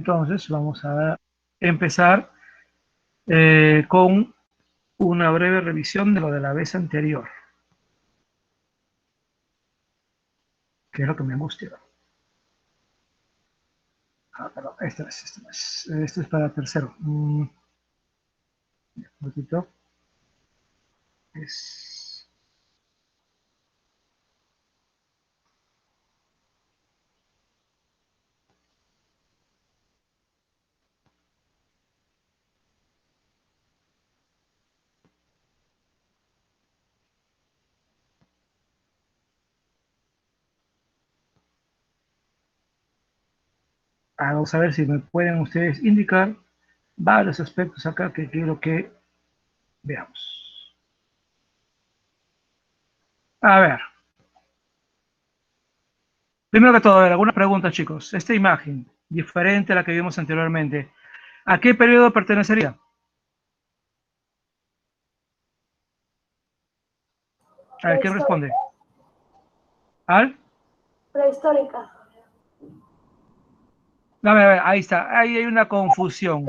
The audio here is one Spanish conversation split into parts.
entonces vamos a empezar con una breve revisión de lo de la vez anterior, que es lo que me angustia. Perdón, esto es para tercero. Un poquito. Es... Vamos a ver si me pueden ustedes indicar varios aspectos acá que quiero que veamos. A ver. Primero que todo, a ver, alguna pregunta, chicos. Esta imagen, diferente a la que vimos anteriormente, ¿a qué periodo pertenecería? A ver, ¿quién responde? ¿Al? Prehistórica. No, a ver, ahí está. Ahí hay una confusión.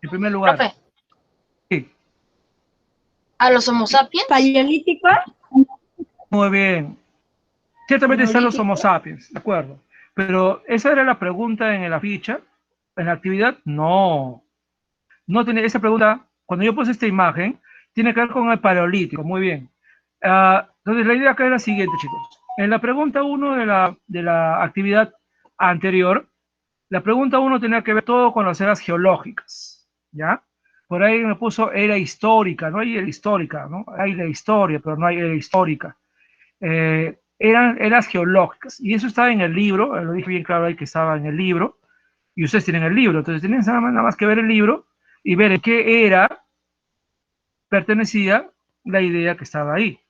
En primer lugar. Profe. Sí. ¿A los Homo sapiens? ¿Paleolítico? Muy bien. Ciertamente están los Homo sapiens, de acuerdo. Pero esa era la pregunta en la ficha. ¿En la actividad? No. No tiene esa pregunta. Cuando yo puse esta imagen, tiene que ver con el paleolítico. Muy bien. Entonces, la idea acá es la siguiente, chicos. En la pregunta 1 de la actividad anterior, la pregunta 1 tenía que ver todo con las eras geológicas, ¿ya? Por ahí me puso era histórica, no hay era histórica, ¿no? Hay la historia, pero no hay era histórica. Eran eras geológicas, y eso estaba en el libro, lo dije bien claro ahí que estaba en el libro, y ustedes tienen el libro, entonces tienen nada más que ver el libro y ver en qué era pertenecía la idea que estaba ahí.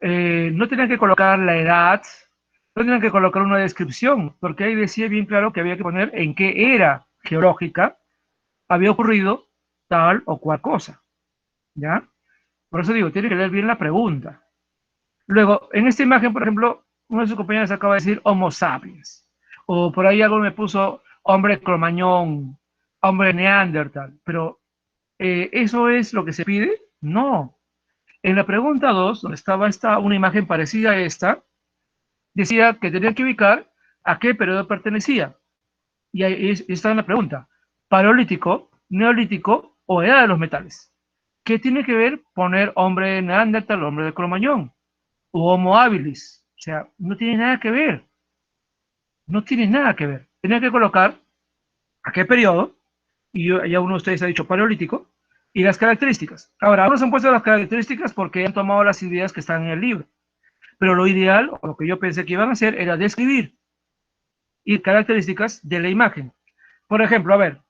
No tenían que colocar la edad, no tenían que colocar una descripción, porque ahí decía bien claro que había que poner en qué era geológica había ocurrido tal o cual cosa, ¿ya? Por eso digo, tiene que leer bien la pregunta. Luego, en esta imagen, por ejemplo, uno de sus compañeros acaba de decir Homo sapiens, o por ahí algo me puso hombre cromañón, hombre neandertal, pero ¿eso es lo que se pide? No. En la pregunta 2, donde estaba una imagen parecida a esta, decía que tenía que ubicar a qué periodo pertenecía. Y ahí está en la pregunta, ¿paleolítico, neolítico o edad de los metales? ¿Qué tiene que ver poner hombre de Neandertal, hombre de Cromañón? O Homo habilis. O sea, no tiene nada que ver. No tiene nada que ver. Tenía que colocar a qué periodo, y ya uno de ustedes ha dicho paleolítico, y las características. Ahora, algunos han puesto las características porque han tomado las ideas que están en el libro. Pero lo ideal, o lo que yo pensé que iban a hacer, era describir y características de la imagen. Por ejemplo, a ver,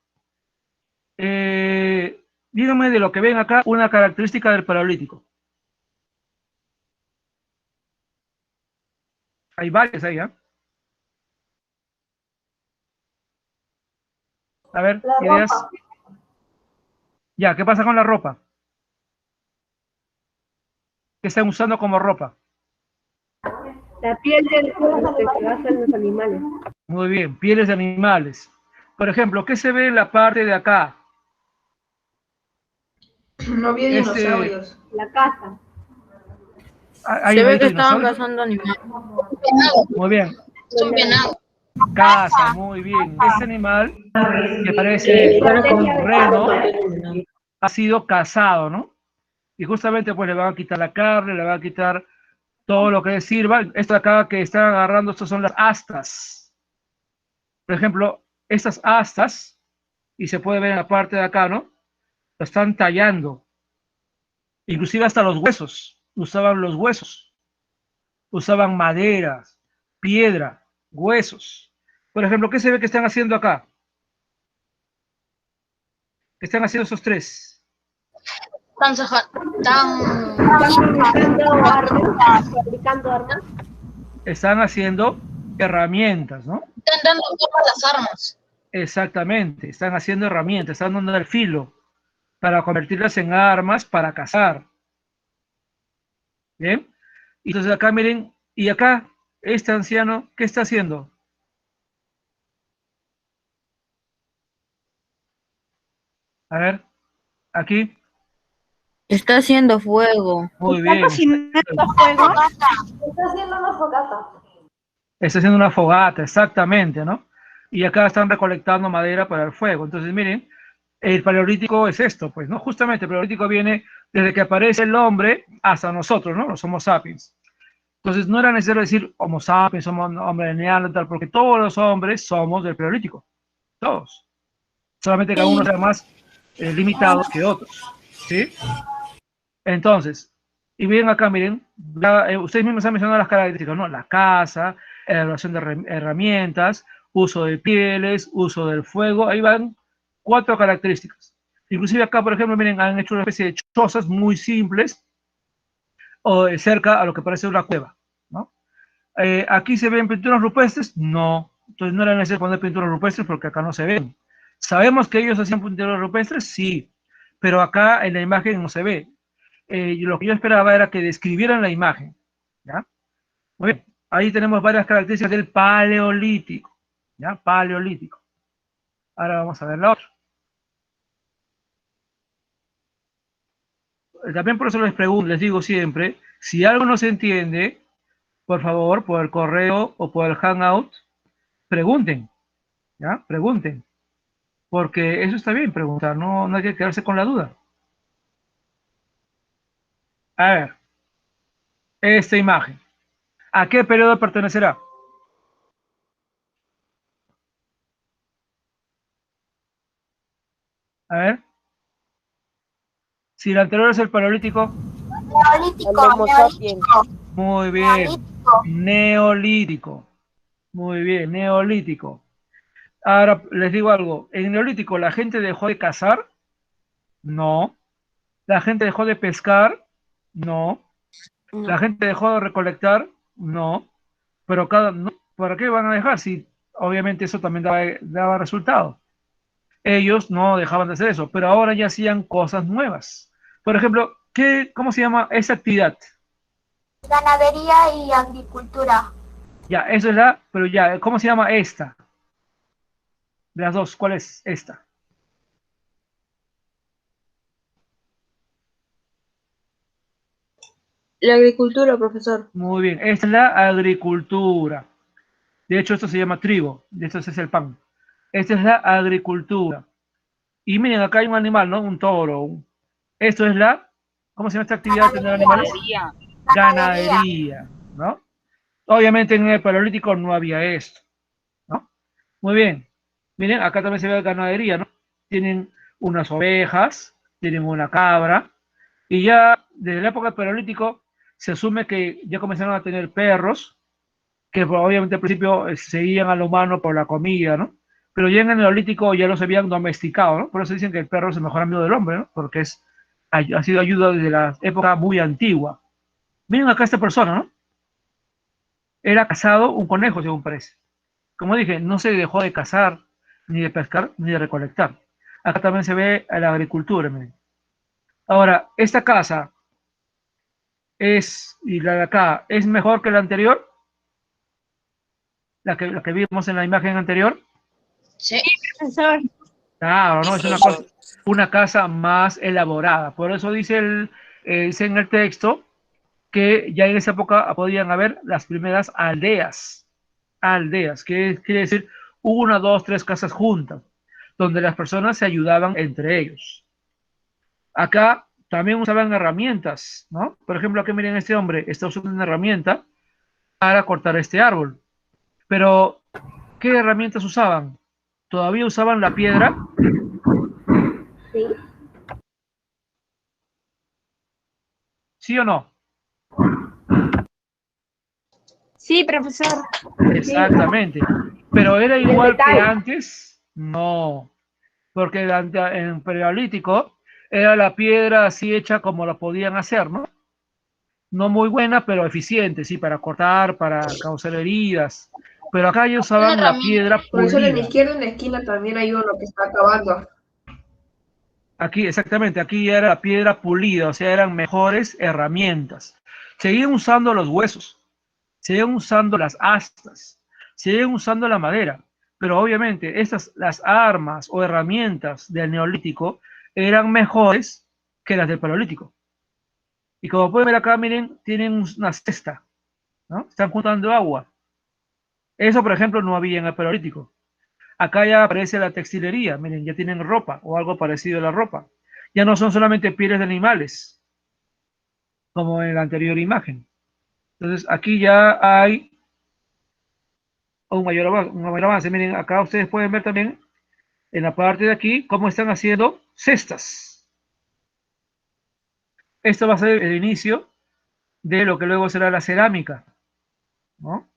díganme de lo que ven acá una característica del paleolítico. Hay varias ahí, ¿eh? A ver, La ideas. ropa. Ya, ¿qué pasa con la ropa? ¿Qué están usando como ropa? La piel del cuerpo que se basa en los animales. Muy bien, pieles de animales. Por ejemplo, ¿qué se ve en la parte de acá? No había dinosaurios. La caza. Hay Se ve que animalitos estaban dinosaurios. cazando animales. Muy bien, Un venado. caza, muy bien. Este animal que parece un reno ha sido cazado, ¿no? Y justamente pues le van a quitar la carne, le van a quitar todo lo que le sirva. Esto de acá que están agarrando, estos son las astas. Por ejemplo, estas astas, y se puede ver en la parte de acá, ¿no? Lo están tallando. Inclusive hasta los huesos. Usaban los huesos. Usaban maderas, piedra, huesos. Por ejemplo, ¿qué se ve que están haciendo acá? ¿Qué están haciendo esos tres? Fabricando armas. Están haciendo herramientas, ¿no? Están dando forma a las armas. Exactamente, están haciendo herramientas, están dando el filo para convertirlas en armas para cazar. ¿Bien? Y entonces acá miren, y acá, este anciano, ¿qué está haciendo? A ver, aquí. Está haciendo fuego. Muy ¿Está bien. cocinando fuego? Está haciendo una fogata. Está haciendo una fogata, exactamente, ¿no? Y acá están recolectando madera para el fuego. Entonces, miren, el paleolítico es esto, pues, ¿no? Justamente el paleolítico viene desde que aparece el hombre hasta nosotros, ¿no? Los Homo sapiens. Entonces, no era necesario decir Homo sapiens, somos hombre de Neandertal, porque todos los hombres somos del paleolítico. Todos. Solamente que algunos eran más limitados que otros, ¿sí? Entonces, y bien acá, miren, ya, ustedes mismos han mencionado las características, ¿no? La caza, elaboración de herramientas, uso de pieles, uso del fuego, ahí van 4 características. Inclusive acá, por ejemplo, miren, han hecho una especie de chozas muy simples, o cerca a lo que parece una cueva, ¿no? ¿Aquí se ven pinturas rupestres? No. Entonces no era necesario poner pinturas rupestres porque acá no se ven. ¿Sabemos que ellos hacían pinturas rupestres? Sí, pero acá en la imagen no se ve. Lo que yo esperaba era que describieran la imagen, ¿ya? Muy bien, ahí tenemos varias características del paleolítico, ¿ya? Paleolítico. Ahora vamos a ver la otra. También por eso les pregunto, les digo siempre, si algo no se entiende, por favor, por el correo o por el Hangout, pregunten, ¿ya? Pregunten, porque eso está bien, preguntar, no hay que quedarse con la duda. A ver, esta imagen, ¿a qué periodo pertenecerá? A ver, si el anterior es el paleolítico, muy bien, neolítico, muy bien, neolítico. Ahora les digo algo, en neolítico la gente dejó de cazar, no. La gente dejó de pescar, no. La gente dejó de recolectar, no. Pero no, ¿para qué van a dejar si obviamente eso también daba resultado? Ellos no dejaban de hacer eso, pero ahora ya hacían cosas nuevas. Por ejemplo, ¿cómo se llama esa actividad? Ganadería y agricultura. Ya, eso es pero ya, ¿cómo se llama esta? De las dos, ¿cuál es esta? La agricultura, profesor. Muy bien, esta es la agricultura. De hecho, esto se llama trigo, y esto es el pan. Esta es la agricultura. Y miren, acá hay un animal, ¿no? Un toro. Esto es ¿cómo se llama esta actividad de tener animales? Ganadería, ¿no? Obviamente en el paleolítico no había esto, ¿no? Muy bien. Miren, acá también se ve ganadería, ¿no? Tienen unas ovejas, tienen una cabra, y ya desde la época del paleolítico se asume que ya comenzaron a tener perros, que obviamente al principio seguían al humano por la comida, ¿no? Pero ya en el neolítico ya los habían domesticado, ¿no? Por eso dicen que el perro es el mejor amigo del hombre, ¿no? Porque ha sido ayuda desde la época muy antigua. Miren acá esta persona, ¿no? Era cazado un conejo, según parece. Como dije, no se dejó de cazar, ni de pescar, ni de recolectar. Acá también se ve la agricultura, miren. Ahora, esta casa y la de acá, ¿es mejor que la anterior? La que vimos en la imagen anterior. Sí. Profesor, Claro, ¿no? Es una casa más elaborada. Por eso dice en el texto que ya en esa época podían haber las primeras aldeas. Aldeas, que quiere decir una, dos, tres casas juntas, donde las personas se ayudaban entre ellos. Acá también usaban herramientas, ¿no? Por ejemplo, aquí miren, este hombre está usando una herramienta para cortar este árbol. Pero, ¿qué herramientas usaban? ¿Todavía usaban la piedra? sí. ¿Sí o no? Sí, profesor. Exactamente. Pero era igual que antes, no, porque en paleolítico era la piedra así hecha como la podían hacer, ¿no? No muy buena, pero eficiente, sí, para cortar, para causar heridas. Pero acá ellos Una usaban la herramienta. piedra Profesor, en la pulida. izquierda en la esquina también hay uno que está acabando. Aquí, exactamente, aquí ya era la piedra pulida, o sea, eran mejores herramientas. Seguían usando los huesos, seguían usando las astas, seguían usando la madera, pero obviamente las armas o herramientas del neolítico eran mejores que las del Paleolítico. Y como pueden ver acá, miren, tienen una cesta, ¿no? Están juntando agua. Eso, por ejemplo, no había en el Paleolítico. Acá ya aparece la textilería, miren, ya tienen ropa o algo parecido a la ropa. Ya no son solamente pieles de animales, como en la anterior imagen. Entonces, aquí ya hay un mayor avance. Miren, acá ustedes pueden ver también en la parte de aquí cómo están haciendo cestas. Esto va a ser el inicio de lo que luego será la cerámica, ¿no?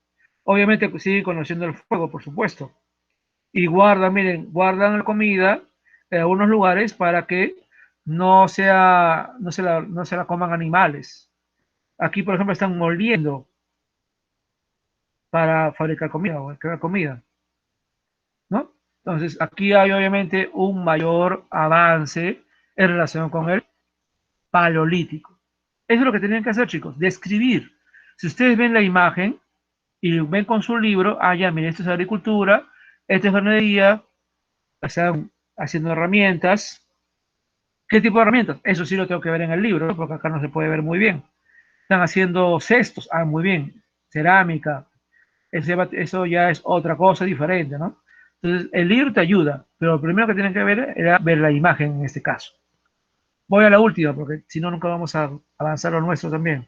Obviamente pues, siguen conociendo el fuego, por supuesto. Y guardan, miren, guardan la comida en algunos lugares para que no se la coman animales. Aquí, por ejemplo, están moliendo para fabricar comida o crear comida, ¿no? Entonces, aquí hay obviamente un mayor avance en relación con el Paleolítico. Eso es lo que tenían que hacer, chicos, describir. Si ustedes ven la imagen y ven con su libro, ya, miren, esto es agricultura, esto es ganadería, están haciendo herramientas. ¿Qué tipo de herramientas? Eso sí lo tengo que ver en el libro, porque acá no se puede ver muy bien. Están haciendo cestos, muy bien, cerámica, eso ya es otra cosa diferente, ¿no? Entonces, el libro te ayuda, pero lo primero que tienen que ver era ver la imagen en este caso. Voy a la última, porque si no, nunca vamos a avanzar lo nuestro también.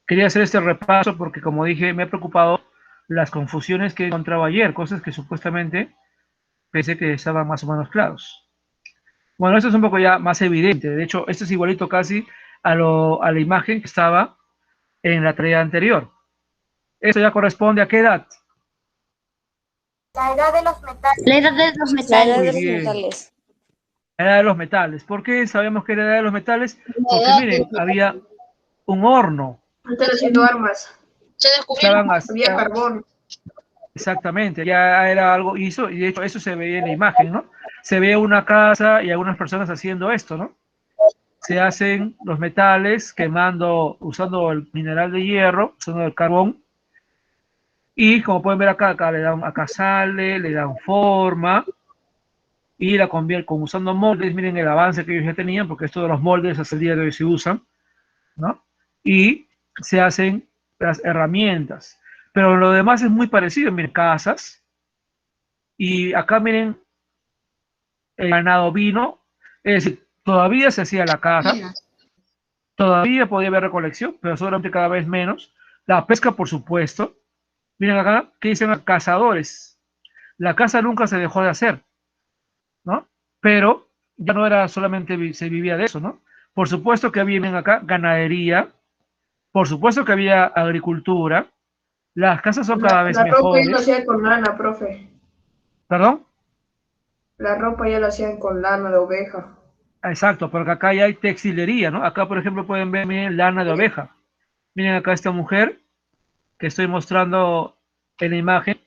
Quería hacer este repaso porque, como dije, me ha preocupado las confusiones que encontraba ayer, cosas que supuestamente pensé que estaban más o menos claros. Bueno, esto es un poco ya más evidente. De hecho, esto es igualito casi a la imagen que estaba en la tarea anterior. Esto ya corresponde a qué edad. La edad de los metales. La edad de los La metales. edad de Muy los bien. metales. La edad de los metales. ¿Por qué sabemos que era la edad de los metales? Porque edad de miren, los metales. había un horno. Antes haciendo armas. Se descubrieron. Había carbón. Exactamente, ya era algo, y de hecho eso se veía en la imagen, ¿no? Se ve una casa y algunas personas haciendo esto, ¿no? Se hacen los metales quemando, usando el mineral de hierro, usando el carbón, y como pueden ver acá acá sale, le dan forma, y la convierten usando moldes. Miren el avance que ellos ya tenían, porque esto de los moldes hasta el día de hoy se usan, ¿no? Y se hacen las herramientas. Pero lo demás es muy parecido, miren, casas. Y acá miren, el ganado vino, es decir, todavía se hacía la caza, todavía podía haber recolección, pero solamente cada vez menos. La pesca, por supuesto. Miren acá, que dicen cazadores. La caza nunca se dejó de hacer, ¿no? Pero ya no era solamente, se vivía de eso, ¿no? Por supuesto que había, miren acá, ganadería. Por supuesto que había agricultura. Las casas son cada vez La ropa ya la mejores. hacían con lana, profe. ¿Perdón? La ropa ya la hacían con lana de oveja. Exacto, porque acá ya hay textilería, ¿no? Acá, por ejemplo, pueden ver, miren, lana de oveja. Miren acá esta mujer que estoy mostrando en la imagen.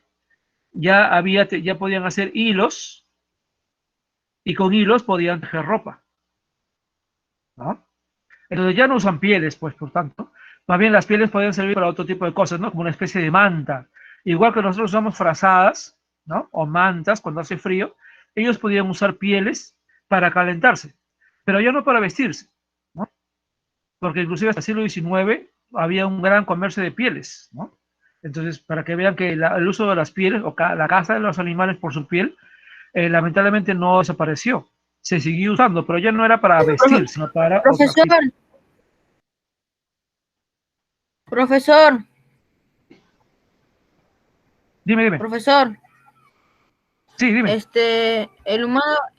Ya podían hacer hilos y con hilos podían tejer ropa, ¿no? Entonces ya no usan pieles, pues, por tanto. Más bien las pieles podían servir para otro tipo de cosas, ¿no? Como una especie de manta. Igual que nosotros usamos frazadas, ¿no? O mantas cuando hace frío, ellos podían usar pieles para calentarse, pero ya no para vestirse, ¿no? Porque inclusive hasta el siglo XIX había un gran comercio de pieles, ¿no? Entonces, para que vean que el uso de las pieles o la caza de los animales por su piel, lamentablemente no desapareció. Se siguió usando, pero ya no era para vestir, sino para... Profesor, Dime. profesor, Sí, dime.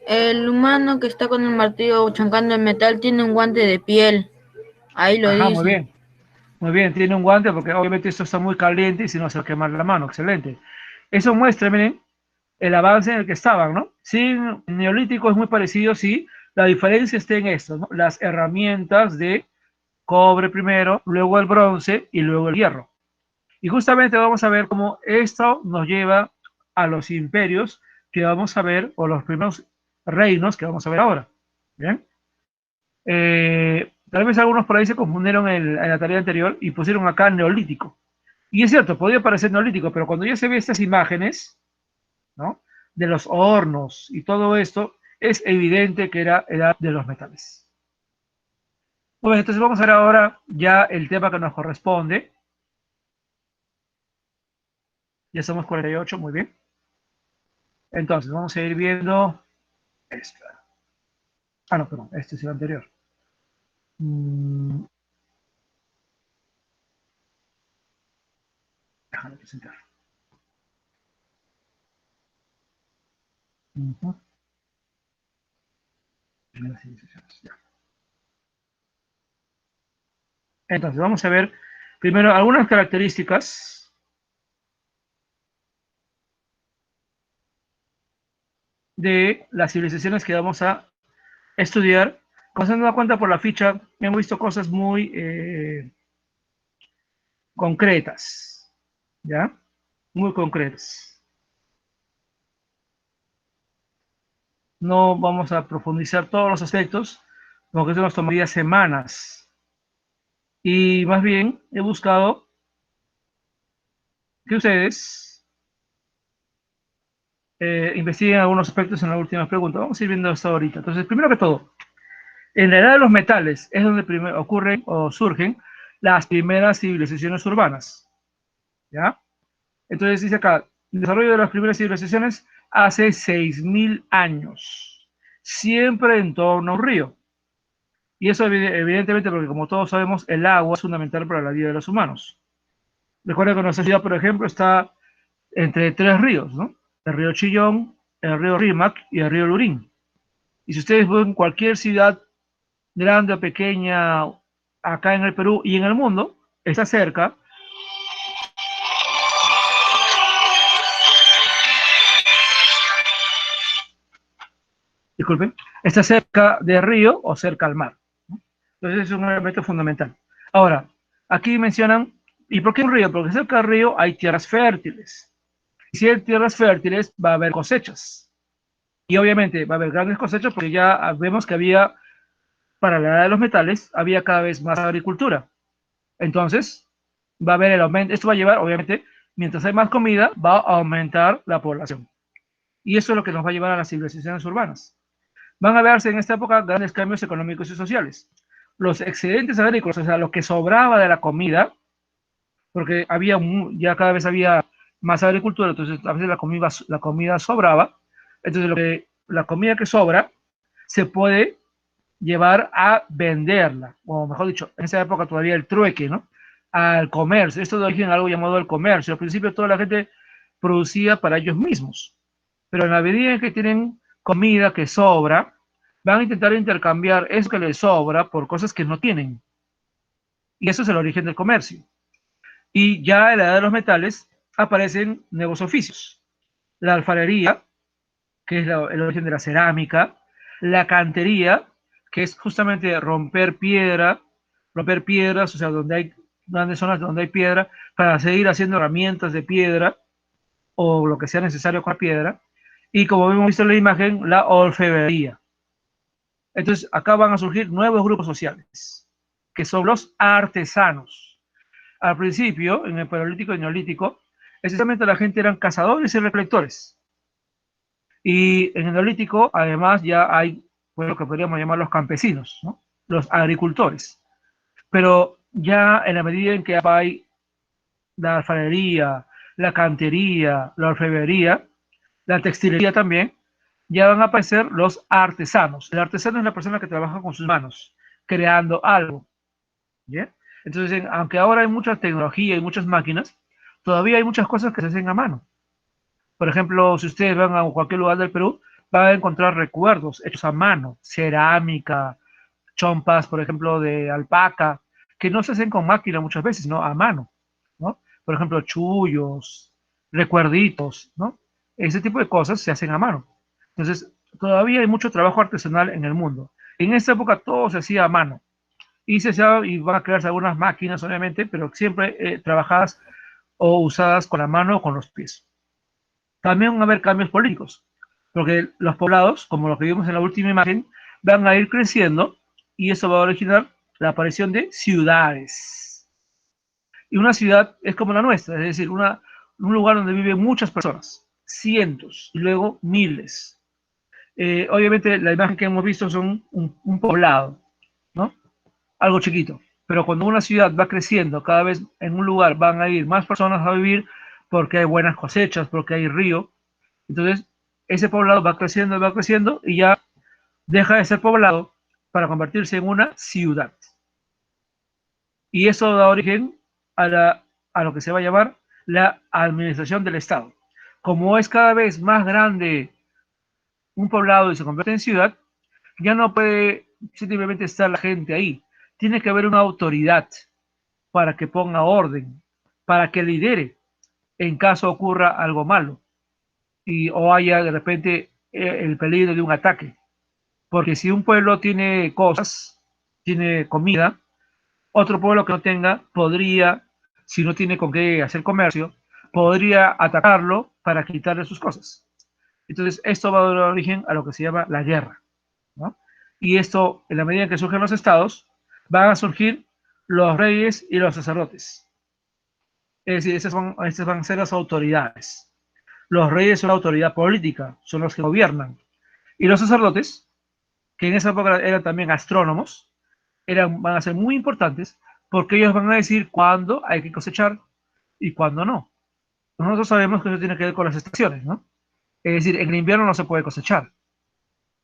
el humano que está con el martillo chancando el metal tiene un guante de piel. Ahí lo Ajá, dice. muy bien. Muy bien, tiene un guante porque obviamente esto está muy caliente y si no se va a quemar la mano. Excelente. Eso muestra, miren, el avance en el que estaban, ¿no? Sí, en el Neolítico es muy parecido, sí. La diferencia está en esto, ¿no? Las herramientas de cobre primero, luego el bronce y luego el hierro. Y justamente vamos a ver cómo esto nos lleva a los imperios que vamos a ver, o los primeros reinos que vamos a ver ahora. ¿Bien? Tal vez algunos por ahí se confundieron en la tarea anterior y pusieron acá Neolítico. Y es cierto, podía parecer Neolítico, pero cuando ya se ve estas imágenes, ¿no? de los hornos y todo esto, es evidente que era edad de los metales. Bueno, entonces vamos a ver ahora ya el tema que nos corresponde. Ya somos 48, muy bien. Entonces, vamos a ir viendo esta. Ah, no, perdón, este es el anterior. Déjame presentar. Primeras civilizaciones, ya. Entonces, vamos a ver primero algunas características de las civilizaciones que vamos a estudiar. Como se han dado cuenta por la ficha, hemos visto cosas muy concretas, ¿ya? Muy concretas. No vamos a profundizar todos los aspectos, porque eso nos tomaría semanas. Y más bien he buscado que ustedes investiguen algunos aspectos en la última pregunta. Vamos a ir viendo esto ahorita. Entonces, primero que todo, en la edad de los metales es donde ocurren o surgen las primeras civilizaciones urbanas. ¿Ya? Entonces dice acá, el desarrollo de las primeras civilizaciones hace 6.000 años, siempre en torno a un río. Y eso evidentemente porque, como todos sabemos, el agua es fundamental para la vida de los humanos. Recuerden que nuestra ciudad, por ejemplo, está entre 3 ríos, ¿no? El río Chillón, el río Rímac y el río Lurín. Y si ustedes ven cualquier ciudad grande o pequeña acá en el Perú y en el mundo, está cerca está cerca del río o cerca al mar. Entonces es un elemento fundamental. Ahora, aquí mencionan, ¿y por qué un río? Porque cerca del río hay tierras fértiles. Y si hay tierras fértiles, va a haber cosechas. Y obviamente va a haber grandes cosechas porque ya vemos que había, para la edad de los metales, había cada vez más agricultura. Entonces, va a haber el aumento. Esto va a llevar, obviamente, mientras hay más comida, va a aumentar la población. Y eso es lo que nos va a llevar a las civilizaciones urbanas. Van a verse en esta época grandes cambios económicos y sociales. Los excedentes agrícolas, o sea, lo que sobraba de la comida, porque había ya cada vez había más agricultura, entonces a veces la comida sobraba. Entonces la comida que sobra se puede llevar a venderla, o mejor dicho, en esa época todavía el trueque, ¿no? Al comercio. Esto de origen algo llamado el comercio. Al principio toda la gente producía para ellos mismos, pero en la medida en que tienen comida que sobra, van a intentar intercambiar eso que les sobra por cosas que no tienen. Y eso es el origen del comercio. Y ya en la edad de los metales aparecen nuevos oficios. La alfarería, que es el origen de la cerámica, la cantería, que es justamente romper piedras, o sea, donde hay grandes zonas donde hay piedra, para seguir haciendo herramientas de piedra o lo que sea necesario con la piedra. Y como hemos visto en la imagen, la orfebrería. Entonces, acá van a surgir nuevos grupos sociales, que son los artesanos. Al principio, en el Paleolítico y Neolítico, esencialmente la gente eran cazadores y recolectores. Y en el Neolítico, además, ya hay lo que podríamos llamar los campesinos, ¿no? Los agricultores. Pero ya en la medida en que hay la alfarería, la cantería, la orfebrería, la textilería también, ya van a aparecer los artesanos. El artesano es la persona que trabaja con sus manos, creando algo. ¿Bien? Entonces, aunque ahora hay mucha tecnología y muchas máquinas, todavía hay muchas cosas que se hacen a mano. Por ejemplo, si ustedes van a cualquier lugar del Perú, van a encontrar recuerdos hechos a mano, cerámica, chompas, por ejemplo, de alpaca, que no se hacen con máquina muchas veces, ¿no? A mano, ¿no? Por ejemplo, chullos, recuerditos, ¿no? Ese tipo de cosas se hacen a mano. Entonces, todavía hay mucho trabajo artesanal en el mundo. En esta época todo se hacía a mano. Y van a crearse algunas máquinas, obviamente, pero siempre trabajadas o usadas con la mano o con los pies. También van a haber cambios políticos, porque los poblados, como lo que vimos en la última imagen, van a ir creciendo y eso va a originar la aparición de ciudades. Y una ciudad es como la nuestra, es decir, un lugar donde viven muchas personas. cientos y luego miles. Obviamente la imagen que hemos visto son un poblado, ¿no? Algo chiquito. Pero cuando una ciudad va creciendo, cada vez en un lugar van a ir más personas a vivir porque hay buenas cosechas, porque hay río. Entonces, ese poblado va creciendo y ya deja de ser poblado para convertirse en una ciudad. Y eso da origen a lo que se va a llamar la administración del Estado. Como es cada vez más grande un poblado y se convierte en ciudad, ya no puede simplemente estar la gente ahí. Tiene que haber una autoridad para que ponga orden, para que lidere en caso ocurra algo malo o haya de repente el peligro de un ataque. Porque si un pueblo tiene cosas, tiene comida, otro pueblo que no tenga podría, si no tiene con qué hacer comercio, podría atacarlo para quitarle sus cosas. Entonces, esto va a dar origen a lo que se llama la guerra, ¿no? Y esto, en la medida en que surgen los estados, van a surgir los reyes y los sacerdotes. Es decir, estas van a ser las autoridades. Los reyes son la autoridad política, son los que gobiernan. Y los sacerdotes, que en esa época eran también astrónomos, van a ser muy importantes porque ellos van a decir cuándo hay que cosechar y cuándo no. Nosotros sabemos que eso tiene que ver con las estaciones, ¿no? Es decir, en el invierno no se puede cosechar,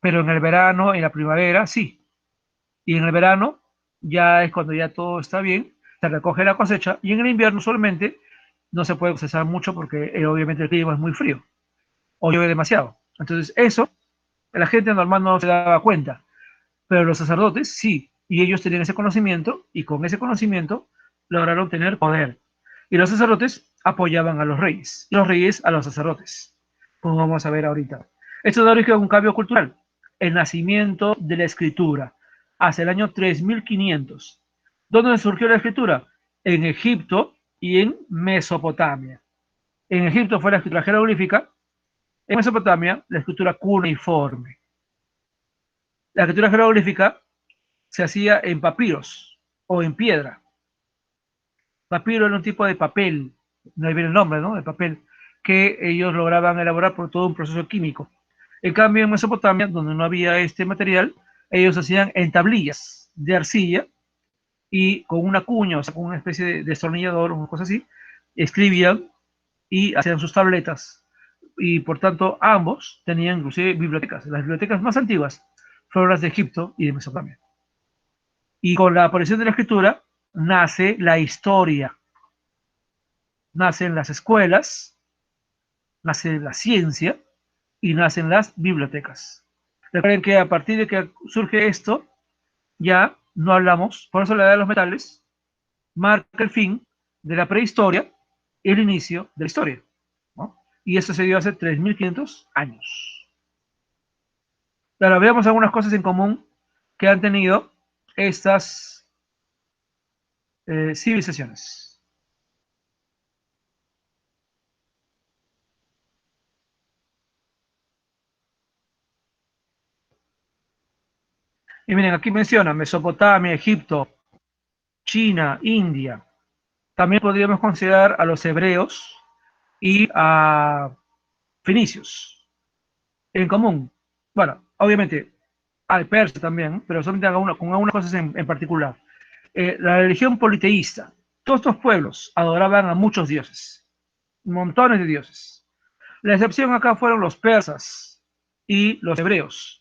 pero en el verano, en la primavera, sí. Y en el verano ya es cuando ya todo está bien, se recoge la cosecha, y en el invierno solamente no se puede cosechar mucho porque obviamente el clima es muy frío o llueve demasiado. Entonces eso, la gente normal no se daba cuenta, pero los sacerdotes sí, y ellos tenían ese conocimiento, y con ese conocimiento lograron tener poder. Y los sacerdotes apoyaban a los reyes, y los reyes a los sacerdotes, como vamos a ver ahorita. Esto da origen a un cambio cultural, el nacimiento de la escritura, hacia el año 3500. ¿Dónde surgió la escritura? En Egipto y en Mesopotamia. En Egipto fue la escritura jeroglífica, en Mesopotamia la escritura cuneiforme. La escritura jeroglífica se hacía en papiros o en piedra. Papiro era un tipo de papel, no hay bien el nombre, ¿no? De papel, que ellos lograban elaborar por todo un proceso químico. En cambio, en Mesopotamia, donde no había este material, ellos hacían en tablillas de arcilla y con una cuña, o sea, con una especie de destornillador o una cosa así, escribían y hacían sus tabletas. Y por tanto, ambos tenían inclusive bibliotecas. Las bibliotecas más antiguas fueron las de Egipto y de Mesopotamia. Y con la aparición de la escritura nace la historia, nacen las escuelas, nace la ciencia y nacen las bibliotecas. Recuerden que a partir de que surge esto, ya no hablamos, por eso la edad de los metales marca el fin de la prehistoria y el inicio de la historia, ¿no? Y esto se dio hace 3500 años. Ahora veamos algunas cosas en común que han tenido estas civilizaciones. Y miren, aquí menciona Mesopotamia, Egipto, China, India. También podríamos considerar a los hebreos y a fenicios en común. Bueno, obviamente hay persas también, pero solamente con algunas cosas en particular. La religión politeísta. Todos estos pueblos adoraban a muchos dioses, montones de dioses. La excepción acá fueron los persas y los hebreos.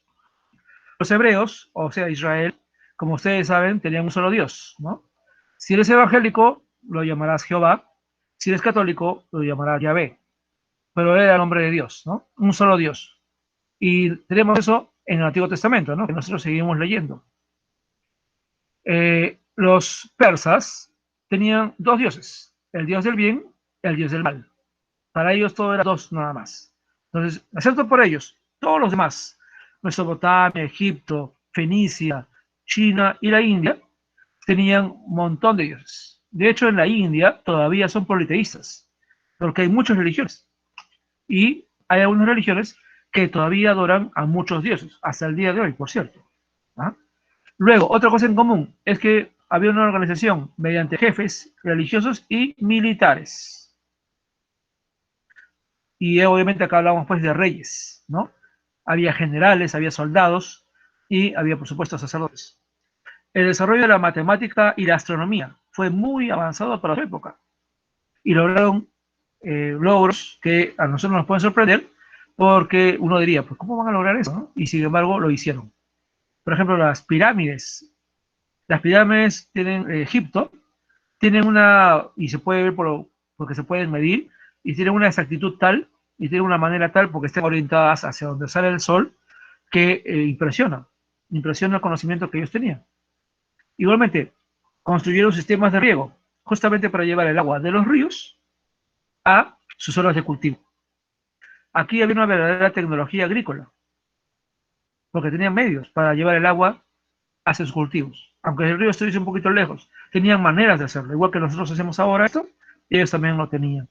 Los hebreos, o sea, Israel, como ustedes saben, tenían un solo Dios, ¿no? Si eres evangélico, lo llamarás Jehová. Si eres católico, lo llamarás Yahvé. Pero era el nombre de Dios, ¿no? Un solo Dios. Y tenemos eso en el Antiguo Testamento, ¿no? Que nosotros seguimos leyendo. Los persas tenían dos dioses, el dios del bien y el dios del mal. Para ellos todo era dos nada más. Entonces, excepto por ellos, todos los demás, Mesopotamia, Egipto, Fenicia, China y la India, tenían un montón de dioses. De hecho, en la India todavía son politeístas, porque hay muchas religiones. Y hay algunas religiones que todavía adoran a muchos dioses, hasta el día de hoy, por cierto. ¿Ah? Luego, otra cosa en común es que había una organización mediante jefes religiosos y militares. Y obviamente acá hablamos pues de reyes, ¿no? Había generales, había soldados y había por supuesto sacerdotes. El desarrollo de la matemática y la astronomía fue muy avanzado para su época y lograron logros que a nosotros nos pueden sorprender porque uno diría, pues ¿cómo van a lograr eso? ¿No? Y sin embargo lo hicieron. Por ejemplo, las pirámides. Las pirámides tienen Egipto, tienen una, y se puede ver porque se pueden medir, y tienen una exactitud tal, y tienen una manera tal, porque están orientadas hacia donde sale el sol, que impresiona el conocimiento que ellos tenían. Igualmente, construyeron sistemas de riego, justamente para llevar el agua de los ríos a sus zonas de cultivo. Aquí había una verdadera tecnología agrícola, porque tenían medios para llevar el agua hacia sus cultivos. Aunque el río estuviese un poquito lejos, tenían maneras de hacerlo. Igual que nosotros hacemos ahora esto, ellos también lo tenían.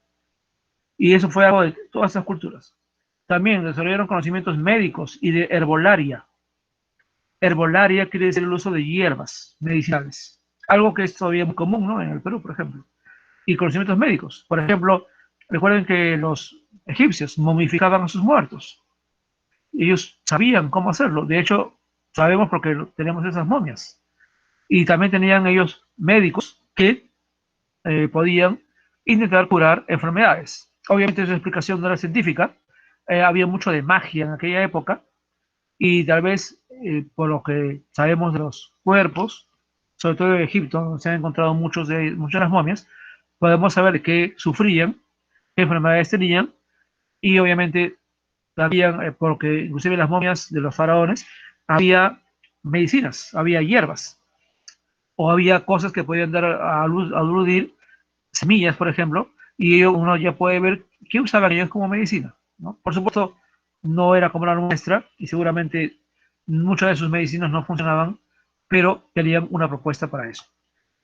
Y eso fue algo de todas esas culturas. También desarrollaron conocimientos médicos y de herbolaria. Herbolaria quiere decir el uso de hierbas medicinales. Algo que es todavía muy común, ¿no? En el Perú, por ejemplo. Y conocimientos médicos. Por ejemplo, recuerden que los egipcios momificaban a sus muertos. Ellos sabían cómo hacerlo. De hecho, sabemos porque tenemos esas momias. Y también tenían ellos médicos que podían intentar curar enfermedades. Obviamente esa explicación no era científica. Había mucho de magia en aquella época. Y tal vez, por lo que sabemos de los cuerpos, sobre todo en Egipto, donde se han encontrado muchas de las momias, podemos saber qué sufrían, qué enfermedades tenían, y obviamente sabían, porque inclusive las momias de los faraones, había medicinas, había hierbas, o había cosas que podían dar a aludir, semillas, por ejemplo, y uno ya puede ver qué usaban ellos como medicina, ¿no? Por supuesto, no era como la nuestra, y seguramente muchas de sus medicinas no funcionaban, pero tenían una propuesta para eso.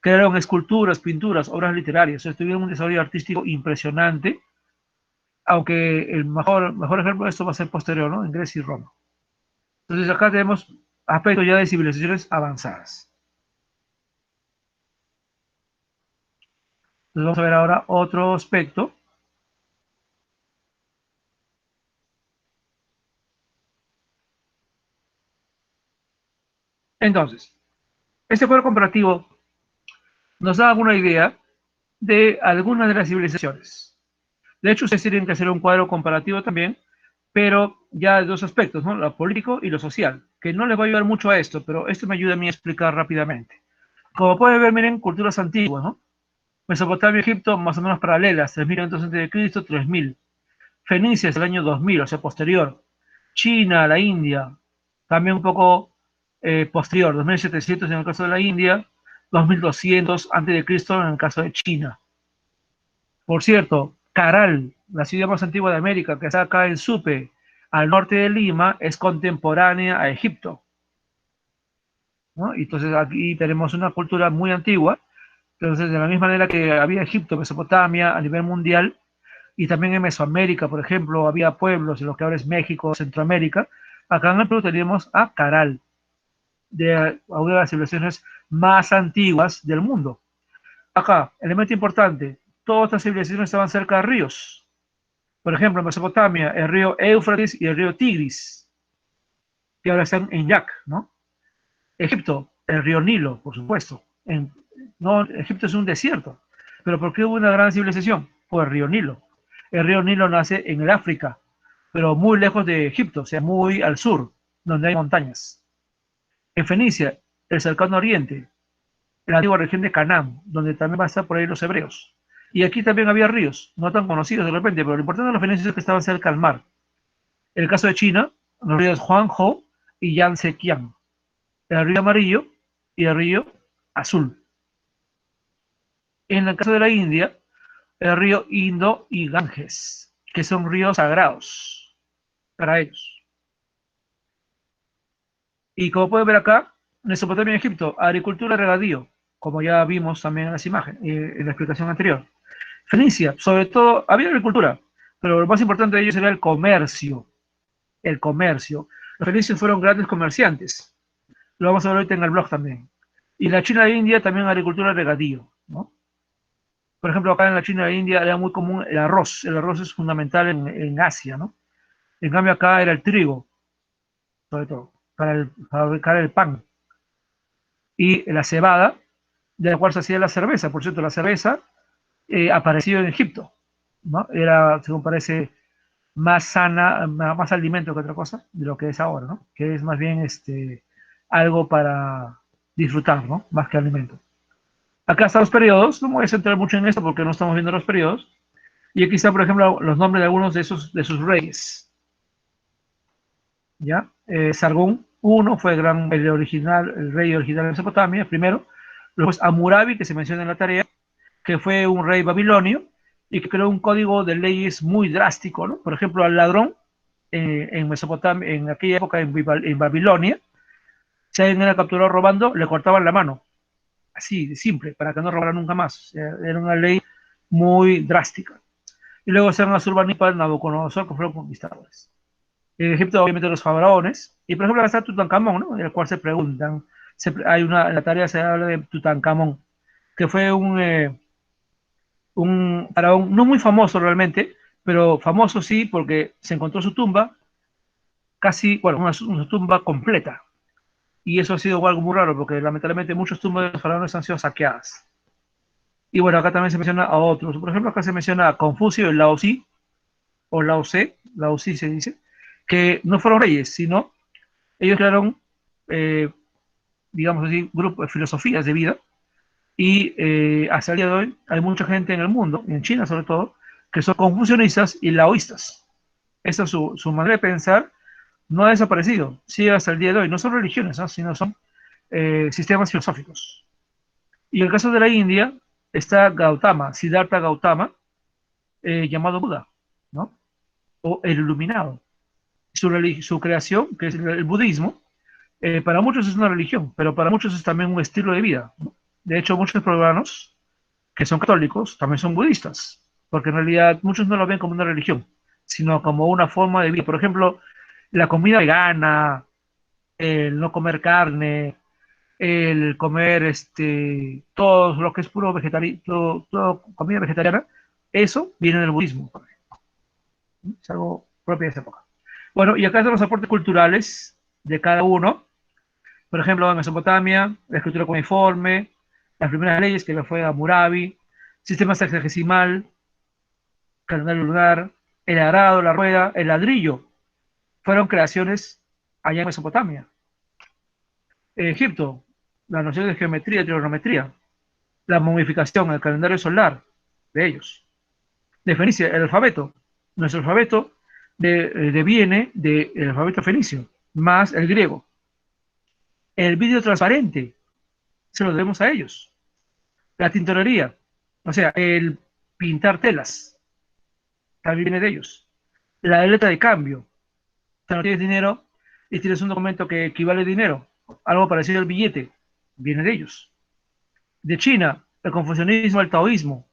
Crearon esculturas, pinturas, obras literarias, tuvieron un desarrollo artístico impresionante, aunque el mejor ejemplo de esto va a ser posterior, ¿no? En Grecia y Roma. Entonces acá tenemos aspectos ya de civilizaciones avanzadas. Entonces vamos a ver ahora otro aspecto. Entonces, este cuadro comparativo nos da alguna idea de algunas de las civilizaciones. De hecho, ustedes tienen que hacer un cuadro comparativo también, pero ya de dos aspectos, ¿no? Lo político y lo social, que no les va a ayudar mucho a esto, pero esto me ayuda a mí a explicar rápidamente. Como pueden ver, miren, culturas antiguas, ¿no? Mesopotamia y Egipto, más o menos paralelas, 3.500 a.C., 3.000. Fenicia es el año 2000, o sea, posterior. China, la India, también un poco posterior, 2.700 en el caso de la India, 2.200 a.C. en el caso de China. Por cierto, Caral, la ciudad más antigua de América, que está acá en Supe, al norte de Lima, es contemporánea a Egipto, ¿no? Entonces aquí tenemos una cultura muy antigua. Entonces, de la misma manera que había Egipto, Mesopotamia a nivel mundial, y también en Mesoamérica, por ejemplo, había pueblos en lo que ahora es México, Centroamérica, acá en el Perú tenemos a Caral, de una de las civilizaciones más antiguas del mundo. Acá, elemento importante, todas estas civilizaciones estaban cerca de ríos. Por ejemplo, en Mesopotamia, el río Éufrates y el río Tigris, que ahora están en Yac, ¿no? Egipto, el río Nilo, por supuesto. No, Egipto es un desierto. ¿Pero por qué hubo una gran civilización? Por el río Nilo. El río Nilo nace en el África, pero muy lejos de Egipto, o sea, muy al sur, donde hay montañas. En Fenicia, el cercano oriente, en la antigua región de Canaán, donde también van a estar por ahí los hebreos. Y aquí también había ríos, no tan conocidos de repente, pero lo importante de los fenicios es que estaban cerca al mar. En el caso de China, los ríos Huanghe y Yangtze-Kiang, el río Amarillo y el río Azul. En el caso de la India, el río Indo y Ganges, que son ríos sagrados para ellos. Y como pueden ver acá, Mesopotamia y Egipto, agricultura y regadío, como ya vimos también en las imágenes, en la explicación anterior. Fenicia, sobre todo, había agricultura, pero lo más importante de ellos era el comercio. El comercio. Los fenicios fueron grandes comerciantes. Lo vamos a ver ahorita en el blog también. Y la China e India también agricultura y regadío, ¿no? Por ejemplo, acá en la China e la India era muy común el arroz. El arroz es fundamental en Asia, ¿no? En cambio acá era el trigo, sobre todo, para fabricar el pan. Y la cebada, de la cual se hacía la cerveza. Por cierto, la cerveza apareció en Egipto, ¿no? Era, según parece, más sana, más alimento que otra cosa de lo que es ahora, ¿no? Que es más bien algo para disfrutar, ¿no? Más que alimento. Acá están los periodos, no me voy a centrar mucho en esto porque no estamos viendo los periodos. Y aquí están, por ejemplo, los nombres de algunos de sus reyes. ¿Ya? Sargón I fue el rey original de Mesopotamia, primero. Luego es Hammurabi, que se menciona en la tarea, que fue un rey babilonio y que creó un código de leyes muy drástico, ¿no? Por ejemplo, al ladrón en Mesopotamia, en aquella época en Babilonia, si alguien era capturado robando, le cortaban la mano. Así, de simple, para que no robara nunca más. O sea, era una ley muy drástica. Y luego se van a Surbanipal, Nabucodonosor, que fueron conquistadores. En Egipto, obviamente, los faraones. Y por ejemplo, está Tutankamón, ¿no? En el cual se preguntan. En la tarea se habla de Tutankamón, que fue un faraón no muy famoso realmente, pero famoso sí, porque se encontró su tumba casi, bueno, una tumba completa. Y eso ha sido algo muy raro, porque lamentablemente muchas tumbas de los faraones han sido saqueadas. Y bueno, acá también se menciona a otros. Por ejemplo, acá se menciona a Confucio, el Lao Tzu, o Lao Tse, Lao Tzu se dice, que no fueron reyes, sino ellos crearon, digamos así, grupos de filosofías de vida. Y hasta el día de hoy hay mucha gente en el mundo, en China sobre todo, que son confucionistas y laoístas. Esa es su manera de pensar, no ha desaparecido, sigue hasta el día de hoy. No son religiones, ¿no? Sino son sistemas filosóficos. Y en el caso de la India está Gautama, Siddhartha Gautama, llamado Buda, ¿no? O el iluminado. Su creación, que es el budismo, para muchos es una religión, pero para muchos es también un estilo de vida, ¿no? De hecho, muchos peruanos que son católicos también son budistas, porque en realidad muchos no lo ven como una religión, sino como una forma de vida. Por ejemplo, la comida vegana, el no comer carne, el comer todo lo que es puro vegetariano, todo comida vegetariana, eso viene del budismo. Es algo propio de esa época. Bueno, y acá están los aportes culturales de cada uno. Por ejemplo, en Mesopotamia, la escritura cuneiforme, las primeras leyes que le fue a Hammurabi, sistema sexagesimal, calendario lunar, el arado, la rueda, el ladrillo, fueron creaciones allá en Mesopotamia. En Egipto, la noción de geometría y trigonometría, la momificación, el calendario solar de ellos. De Fenicia, el alfabeto. Nuestro alfabeto deviene del alfabeto fenicio, más el griego. El vidrio transparente, se lo debemos a ellos. La tintorería, o sea, el pintar telas, también viene de ellos. La letra de cambio, o sea, no tienes dinero y tienes un documento que equivale a dinero, algo parecido al billete, viene de ellos. De China, el confucianismo, el taoísmo,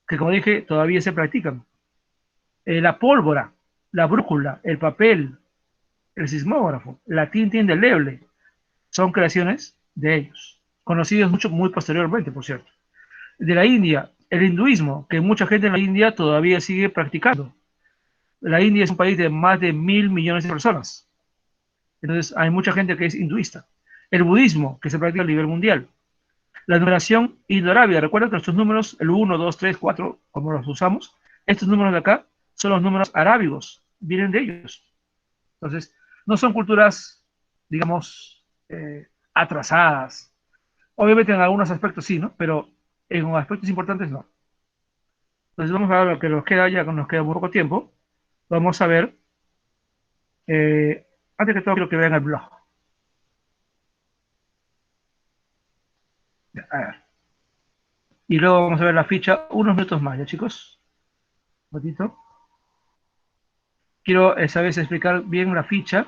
que como dije, todavía se practican. La pólvora, la brújula, el papel, el sismógrafo, la tinta indeleble, son creaciones de ellos, conocidos mucho muy posteriormente, por cierto. De la India, el hinduismo, que mucha gente en la India todavía sigue practicando. La India es un país de más de 1.000 millones de personas. Entonces, hay mucha gente que es hinduista. El budismo, que se practica a nivel mundial. La numeración indoárabe. Recuerda que nuestros números, el 1, 2, 3, 4, como los usamos, estos números de acá son los números arábigos, vienen de ellos. Entonces, no son culturas, digamos, atrasadas. Obviamente en algunos aspectos sí, ¿no? Pero en aspectos importantes no. Entonces vamos a ver lo que nos queda, ya que nos queda muy poco tiempo. Vamos a ver, antes que todo quiero que vean el blog. A ver. Y luego vamos a ver la ficha unos minutos más, ¿ya chicos? Un ratito. Quiero esa vez explicar bien la ficha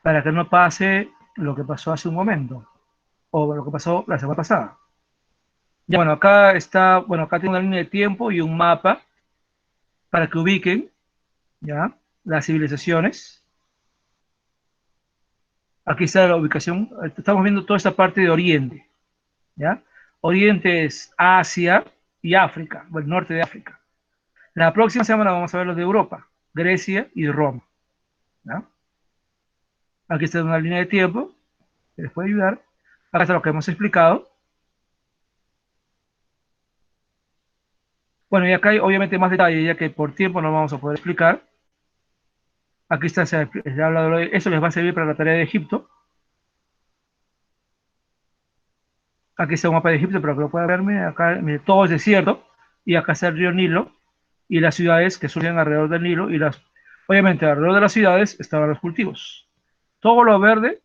para que no pase lo que pasó hace un momento o lo que pasó la semana pasada. Ya, bueno, acá está, bueno, acá tengo una línea de tiempo y un mapa para que ubiquen, ¿ya? Las civilizaciones. Aquí está la ubicación. Estamos viendo toda esta parte de Oriente, ¿ya? Oriente es Asia, y África, o el norte de África. La próxima semana vamos a ver los de Europa, Grecia y Roma. ¿No? Aquí está una línea de tiempo que les puede ayudar. Acá está lo que hemos explicado. Bueno, y acá hay obviamente más detalle, ya que por tiempo no vamos a poder explicar. Aquí está, se ha hablado de eso, les va a servir para la tarea de Egipto. Aquí está un mapa de Egipto, pero que lo pueden verme. Acá todo es desierto, y acá está el río Nilo, y las ciudades que surgen alrededor del Nilo, y obviamente alrededor de las ciudades estaban los cultivos. Todo lo verde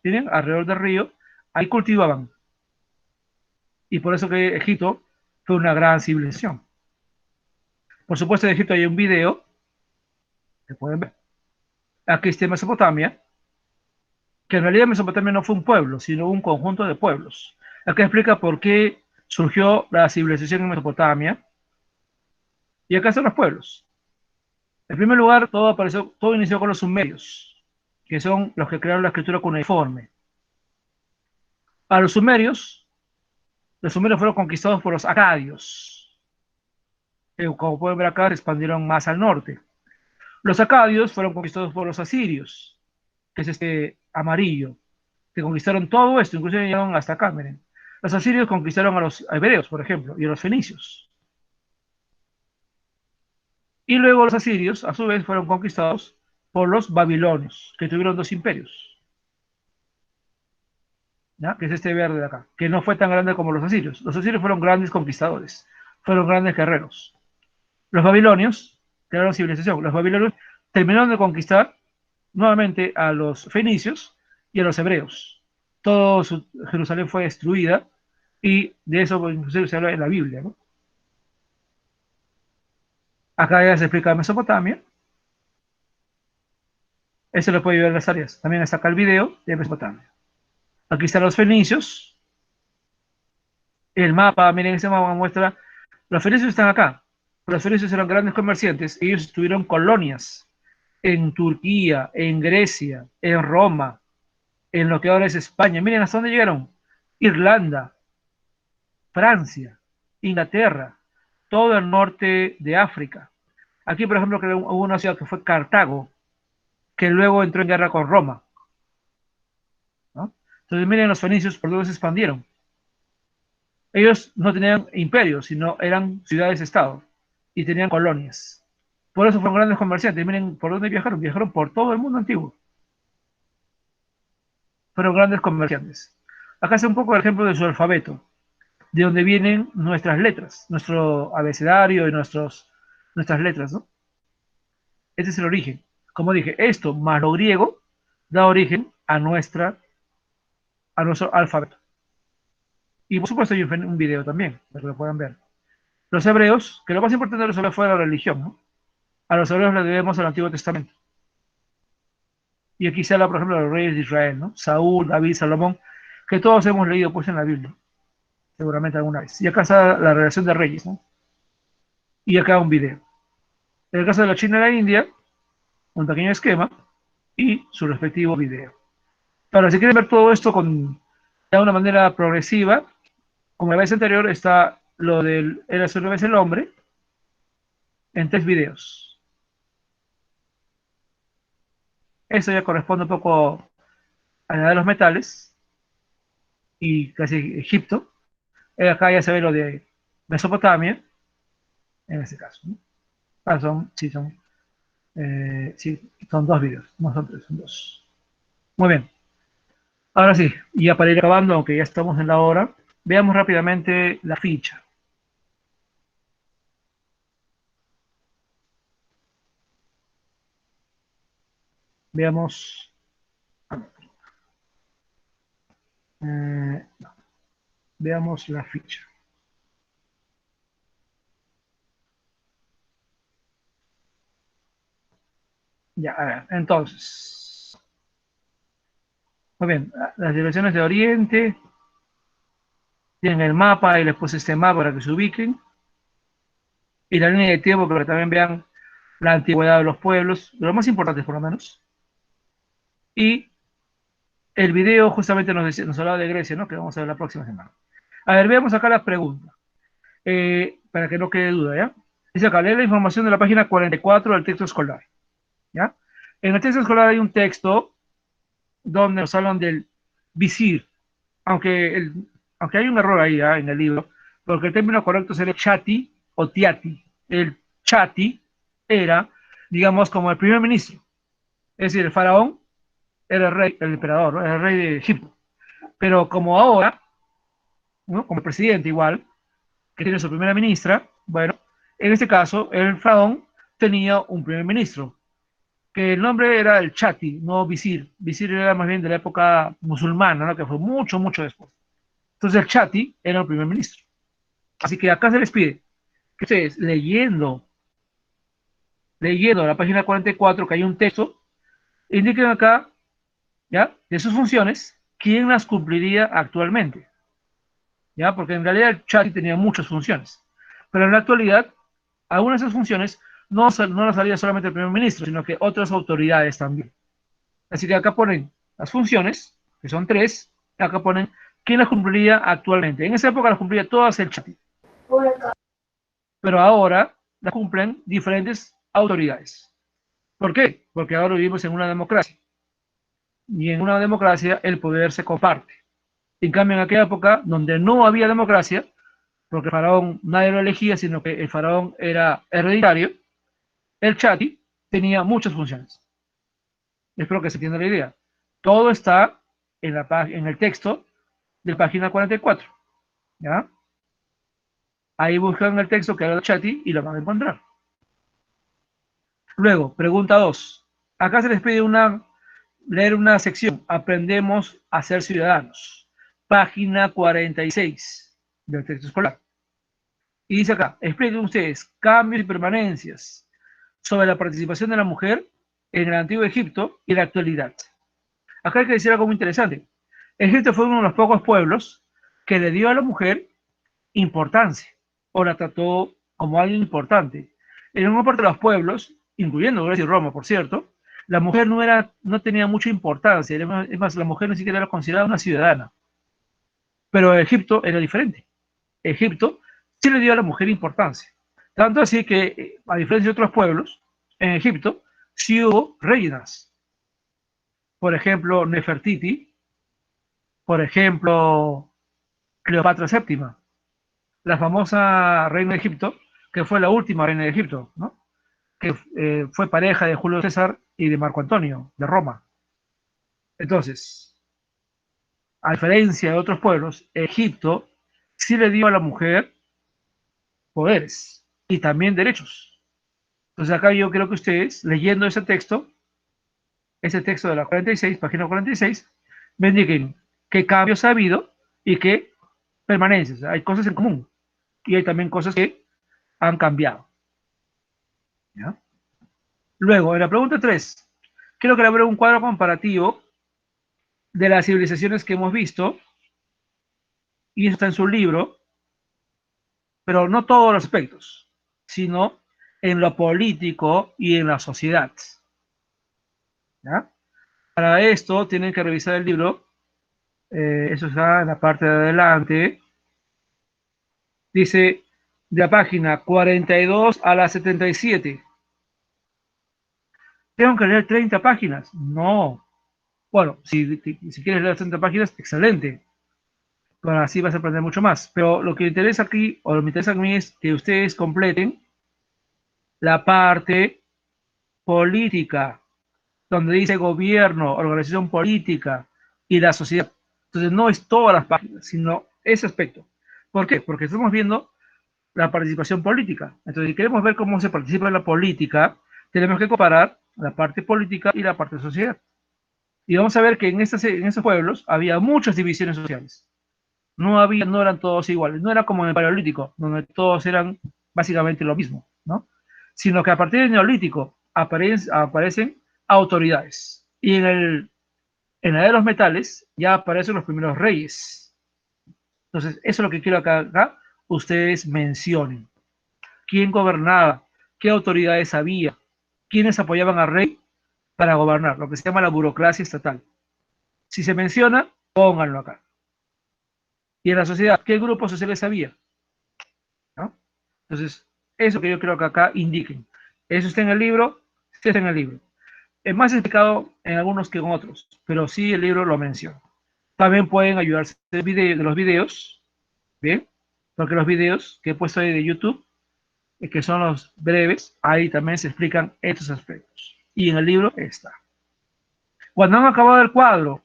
tienen alrededor del río, ahí cultivaban. Y por eso que Egipto fue una gran civilización. Por supuesto, en Egipto hay un video que pueden ver. Aquí está Mesopotamia, que en realidad Mesopotamia no fue un pueblo, sino un conjunto de pueblos. Aquí explica por qué surgió la civilización en Mesopotamia. Y acá están los pueblos. En primer lugar, todo inició con los sumerios, que son los que crearon la escritura cuneiforme. A los sumerios fueron conquistados por los acadios, que como pueden ver acá se expandieron más al norte. Los acadios fueron conquistados por los asirios, que es este amarillo, que conquistaron todo esto, incluso llegaron hasta acá, miren. Los asirios conquistaron a los hebreos, por ejemplo, y a los fenicios. Y luego los asirios, a su vez, fueron conquistados por los babilonios, que tuvieron dos imperios. ¿Ya? Que es este verde de acá, que no fue tan grande como los asirios. Los asirios fueron grandes conquistadores, fueron grandes guerreros. Los babilonios crearon civilización. Los babilonios terminaron de conquistar nuevamente a los fenicios y a los hebreos. Jerusalén fue destruida, y de eso inclusive se habla en la Biblia, ¿no? Acá ya se explica Mesopotamia. Eso lo puede ver en las áreas. También está acá el video de Mesopotamia. Aquí están los fenicios. El mapa, miren, ese mapa muestra. Los fenicios están acá. Los fenicios eran grandes comerciantes. Ellos tuvieron colonias en Turquía, en Grecia, en Roma, en lo que ahora es España. Miren hasta dónde llegaron. Irlanda, Francia, Inglaterra, todo el norte de África. Aquí, por ejemplo, hubo una ciudad que fue Cartago, que luego entró en guerra con Roma, ¿no? Entonces miren los fenicios por dónde se expandieron. Ellos no tenían imperios, sino eran ciudades-estado, y tenían colonias. Por eso fueron grandes comerciantes. Miren por dónde viajaron. Viajaron por todo el mundo antiguo. Fueron grandes comerciantes. Acá está un poco el ejemplo de su alfabeto, de donde vienen nuestras letras, nuestro abecedario y nuestras letras, ¿no? Este es el origen. Como dije, esto más lo griego da origen a nuestro alfabeto. Y por supuesto hay un video también, para que lo puedan ver. Los hebreos, que lo más importante de los hebreos fue la religión, ¿no? A los hebreos les debemos al Antiguo Testamento. Y aquí se habla, por ejemplo, de los reyes de Israel, ¿no? Saúl, David, Salomón, que todos hemos leído pues en la Biblia, seguramente alguna vez. Y acá está la relación de reyes, ¿no? Y acá un video. En el caso de la China y la India, un pequeño esquema y su respectivo video. Ahora, si quieren ver todo esto de una manera progresiva, como la vez anterior, está lo del Era una vez el hombre, en 3 videos. Eso ya corresponde un poco a la edad de los metales y casi Egipto. Acá ya se ve lo de Mesopotamia, en este caso, ¿no? Sí, son 2 videos, no son 3, son 2. Muy bien. Ahora sí, ya para ir acabando, aunque ya estamos en la hora, veamos rápidamente la ficha. Veamos. No. Veamos la ficha. Ya, a ver, entonces. Muy bien, las direcciones de Oriente. Tienen el mapa y les puse este mapa para que se ubiquen. Y la línea de tiempo para que también vean la antigüedad de los pueblos, lo más importante por lo menos. Y el video justamente nos hablaba de Grecia, ¿no? Que vamos a ver la próxima semana. A ver, veamos acá la pregunta. para que no quede duda, ¿ya? Dice acá, lee la información de la página 44 del texto escolar, ¿ya? En el texto escolar hay un texto donde nos hablan del visir, aunque, aunque hay un error ahí, ¿ya? En el libro, porque el término correcto sería chati o tiati. El chati era, digamos, como el primer ministro, es decir, el faraón era el rey, el emperador, ¿no? Era el rey de Egipto. Pero como ahora, ¿no? Como el presidente igual, que tiene su primera ministra, bueno, en este caso, el faraón tenía un primer ministro, que el nombre era el chati, no visir. Visir era más bien de la época musulmana, ¿no? Que fue mucho, mucho después. Entonces el chati era el primer ministro. Así que acá se les pide que ustedes, leyendo la página 44, que hay un texto, indiquen acá, ¿ya? De sus funciones, quién las cumpliría actualmente. ¿Ya? Porque en realidad el chati tenía muchas funciones. Pero en la actualidad, algunas de esas funciones no las haría solamente el primer ministro, sino que otras autoridades también. Así que acá ponen las funciones, que son 3, y acá ponen quién las cumpliría actualmente. En esa época las cumplía todas el chati. Pero ahora las cumplen diferentes autoridades. ¿Por qué? Porque ahora vivimos en una democracia. Y en una democracia el poder se comparte. En cambio, en aquella época, donde no había democracia, porque el faraón nadie lo elegía, sino que el faraón era hereditario, el chati tenía muchas funciones. Espero que se entienda la idea. Todo está en el texto de la página 44. ¿Ya? Ahí buscan el texto que habla del chati y lo van a encontrar. Luego, pregunta 2. Acá se les pide leer una sección. Aprendemos a ser ciudadanos. Página 46 del texto escolar. Y dice acá, expliquen ustedes cambios y permanencias sobre la participación de la mujer en el antiguo Egipto y la actualidad. Acá hay que decir algo muy interesante. Egipto fue uno de los pocos pueblos que le dio a la mujer importancia o la trató como alguien importante. En una parte de los pueblos, incluyendo Grecia y Roma, por cierto, la mujer no tenía mucha importancia. Es más, la mujer ni siquiera era considerada una ciudadana. Pero Egipto era diferente. Egipto sí le dio a la mujer importancia. Tanto así que, a diferencia de otros pueblos, en Egipto sí hubo reinas. Por ejemplo, Nefertiti, por ejemplo, Cleopatra VII, la famosa reina de Egipto, que fue la última reina de Egipto, ¿no? Que fue pareja de Julio César y de Marco Antonio, de Roma. Entonces, a diferencia de otros pueblos, Egipto sí le dio a la mujer poderes y también derechos. Entonces acá yo creo que ustedes, leyendo ese texto de la 46, página 46, me indiquen qué cambios ha habido y qué permanencias. Hay cosas en común y hay también cosas que han cambiado. ¿Ya? Luego, en la pregunta 3, quiero que le abra un cuadro comparativo de las civilizaciones que hemos visto, y eso está en su libro, pero no todos los aspectos, sino en lo político y en la sociedad. ¿Ya? Para esto tienen que revisar el libro, eso está en la parte de adelante, dice de la página 42 a la 77. ¿Tengo que leer 30 páginas? No. Bueno, si quieres leer 30 páginas, excelente. Bueno, así vas a aprender mucho más. Pero lo que interesa aquí, o lo que me interesa a mí, es que ustedes completen la parte política, donde dice gobierno, organización política y la sociedad. Entonces no es todas las páginas, sino ese aspecto. ¿Por qué? Porque estamos viendo la participación política. Entonces, si queremos ver cómo se participa en la política, tenemos que comparar la parte política y la parte sociedad. Y vamos a ver que en esos pueblos había muchas divisiones sociales. No eran todos iguales. No era como en el Paleolítico, donde todos eran básicamente lo mismo, ¿no? Sino que a partir del Neolítico aparecen autoridades. Y en la era de los metales ya aparecen los primeros reyes. Entonces, eso es lo que quiero que acá ustedes mencionen. ¿Quién gobernaba? ¿Qué autoridades había? ¿Quiénes apoyaban al rey para gobernar? Lo que se llama la burocracia estatal. Si se menciona, pónganlo acá. Y en la sociedad, ¿qué grupos sociales había? ¿No? Entonces, eso que yo creo que acá indiquen. Eso está en el libro, sí está en el libro. Es más explicado en algunos que en otros, pero sí el libro lo menciona. También pueden ayudarse de los videos, ¿bien? Porque los videos que he puesto ahí de YouTube, que son los breves, ahí también se explican estos aspectos. Y en el libro está. Cuando han acabado el cuadro,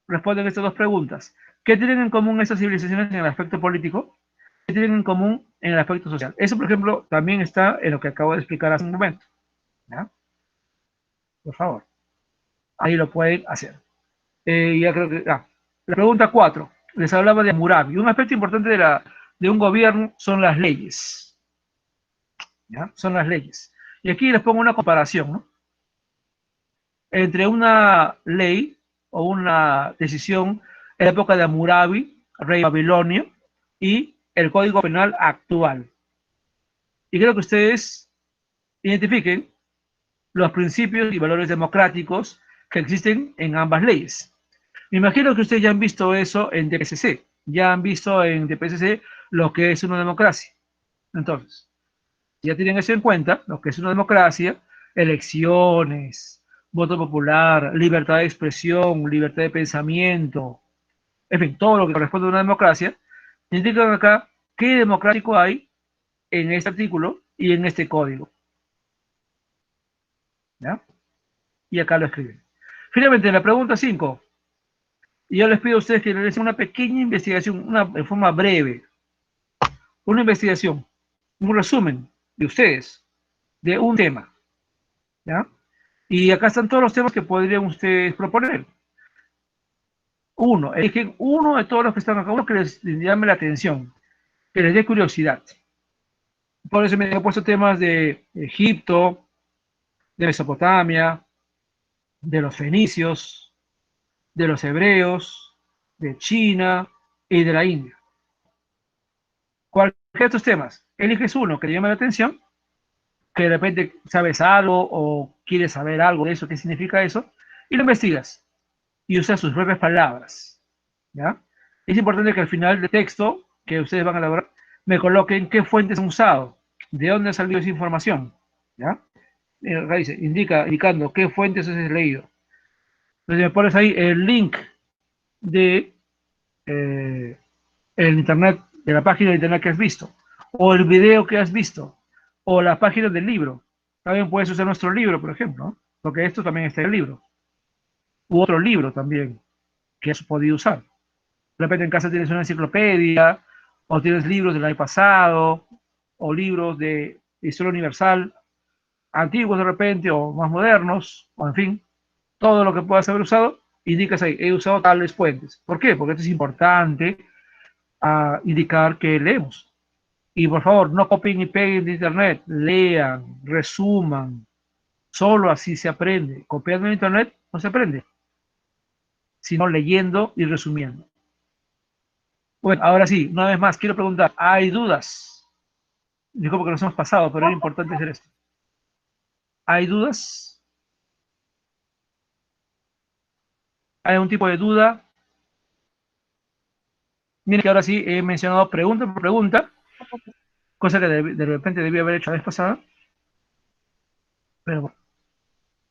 responden estas dos preguntas. ¿Qué tienen en común estas civilizaciones en el aspecto político? ¿Qué tienen en común en el aspecto social? Eso, por ejemplo, también está en lo que acabo de explicar hace un momento. ¿Ya? Por favor. Ahí lo pueden hacer. Ya creo que... la pregunta 4. Les hablaba de Hammurabi. Un aspecto importante de un gobierno son las leyes. ¿Ya? Son las leyes. Y aquí les pongo una comparación, ¿no? Entre una ley o una decisión en la época de Hammurabi, rey babilonio, y el Código Penal actual. Y creo que ustedes identifiquen los principios y valores democráticos que existen en ambas leyes. Me imagino que ustedes ya han visto eso en DPCC, ya han visto en DPCC lo que es una democracia. Entonces, ya tienen eso en cuenta, lo que es una democracia, elecciones, voto popular, libertad de expresión, libertad de pensamiento, en fin, todo lo que corresponde a una democracia, indican acá qué democrático hay en este artículo y en este código. ¿Ya? Y acá lo escriben. Finalmente, en la pregunta 5, yo les pido a ustedes que realicen una pequeña investigación, en forma breve, una investigación, un resumen de ustedes, de un tema. ¿Ya? Y acá están todos los temas que podrían ustedes proponer. Eligen uno de todos los que están acá, uno que les llame la atención, que les dé curiosidad. Por eso me he puesto temas de Egipto, de Mesopotamia, de los fenicios, de los hebreos, de China y de la India. Cualquiera de estos temas, eliges uno que te llame la atención, que de repente sabes algo o quieres saber algo de eso, qué significa eso, y lo investigas y usas sus propias palabras. ¿Ya? Es importante que al final del texto que ustedes van a elaborar me coloquen qué fuentes han usado, de dónde ha salido esa información. ¿Ya? Dice, indicando qué fuentes has leído. Entonces me pones ahí el link de el internet, de la página de internet que has visto, o el video que has visto, o la página del libro. También puedes usar nuestro libro, por ejemplo, ¿no? Porque esto también está en el libro. U otro libro también que has podido usar. De repente en casa tienes una enciclopedia, o tienes libros del año pasado, o libros de historia universal, antiguos de repente, o más modernos, o en fin, todo lo que puedas haber usado, indicas ahí, he usado tales fuentes. ¿Por qué? Porque esto es importante indicar que leemos. Y por favor, no copien y peguen de internet, lean, resuman, solo así se aprende. Copiando en internet no se aprende, sino leyendo y resumiendo. Bueno, ahora sí, una vez más, quiero preguntar, ¿hay dudas? Disculpe que nos hemos pasado, pero era importante hacer esto. ¿Hay dudas? ¿Hay algún tipo de duda? Miren que ahora sí he mencionado pregunta por pregunta, cosa que de repente debí haber hecho la vez pasada. Pero bueno,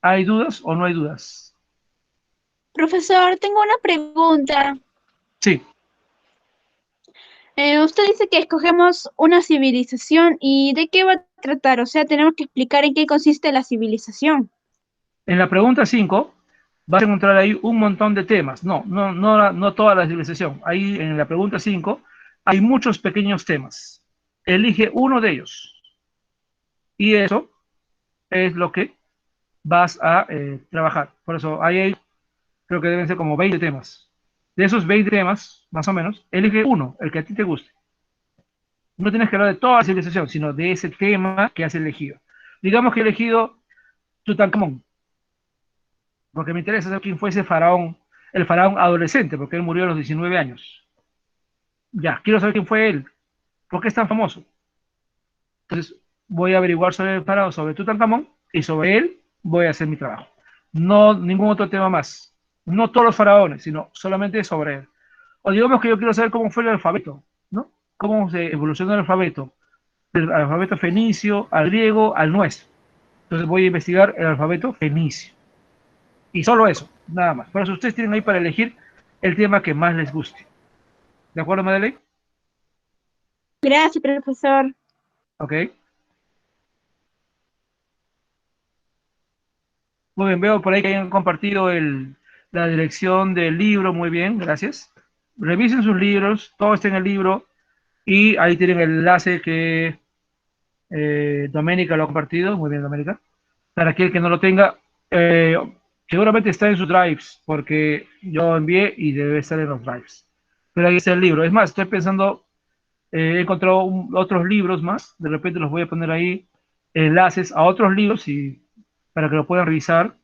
¿hay dudas o no hay dudas? Profesor, tengo una pregunta. Sí. Usted dice que escogemos una civilización y ¿de qué va a tratar? O sea, tenemos que explicar en qué consiste la civilización. En la pregunta 5 vas a encontrar ahí un montón de temas. No toda la civilización. Ahí en la pregunta 5 hay muchos pequeños temas. Elige uno de ellos. Y eso es lo que vas a trabajar. Por eso ahí creo que deben ser como 20 temas. De esos 20 temas, más o menos, elige uno, el que a ti te guste. No tienes que hablar de toda la civilización, sino de ese tema que has elegido. Digamos que he elegido Tutankamón, porque me interesa saber quién fue ese faraón, el faraón adolescente, porque él murió a los 19 años. Ya, quiero saber quién fue él, por qué es tan famoso. Entonces, voy a averiguar sobre el faraón, sobre Tutankamón, y sobre él voy a hacer mi trabajo. No ningún otro tema más. No todos los faraones, sino solamente sobre él. O digamos que yo quiero saber cómo fue el alfabeto, ¿no? cómo se evolucionó el alfabeto, del alfabeto fenicio al griego al nuestro. Entonces voy a investigar el alfabeto fenicio. Y solo eso, nada más. Por eso ustedes tienen ahí para elegir el tema que más les guste. ¿De acuerdo, Madeleine? Gracias, profesor. Ok. Muy bien, veo por ahí que hayan compartido la dirección del libro. Muy bien, gracias. Revisen sus libros, todo está en el libro. Y ahí tienen el enlace que Doménica lo ha compartido. Muy bien, Doménica. Para aquel que no lo tenga, eh, seguramente está en sus drives, porque yo envié y debe estar en los drives. Pero ahí está el libro. Es más, estoy pensando, he encontrado otros libros más, de repente los voy a poner ahí, enlaces a otros libros y, para que lo puedan revisar.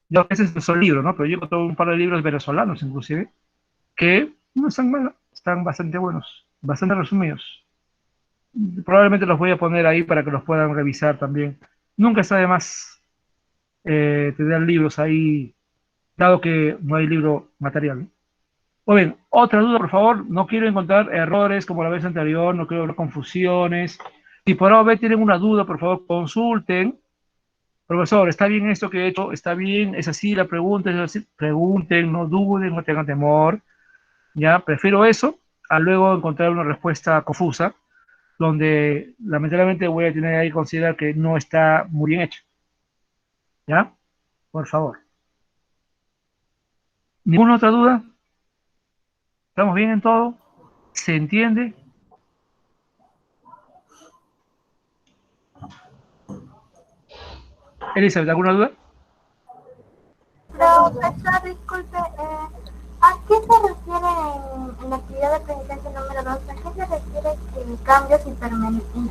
Yo, ese es un libro, ¿no? Pero yo he encontrado un par de libros venezolanos, inclusive, que no están mal, están bastante buenos, bastante resumidos. Probablemente los voy a poner ahí para que los puedan revisar también. Nunca está de más tener libros ahí, dado que no hay libro material, ¿no? Muy bien, otra duda, por favor. No quiero encontrar errores como la vez anterior, no quiero ver confusiones. Si por ahora tienen una duda, por favor, consulten. Profesor, ¿está bien esto que he hecho? ¿Está bien? ¿Es así la pregunta? ¿Es así? Pregunten, no duden, no tengan temor. Ya, prefiero eso a luego encontrar una respuesta confusa, donde lamentablemente voy a tener ahí que considerar que no está muy bien hecho. ¿Ya? Por favor. ¿Ninguna otra duda? ¿Estamos bien en todo? ¿Se entiende? Elizabeth, ¿alguna duda? Profesor, disculpe, ¿a qué se refiere en la actividad de aprendizaje número 2? ¿A qué se refiere en cambios y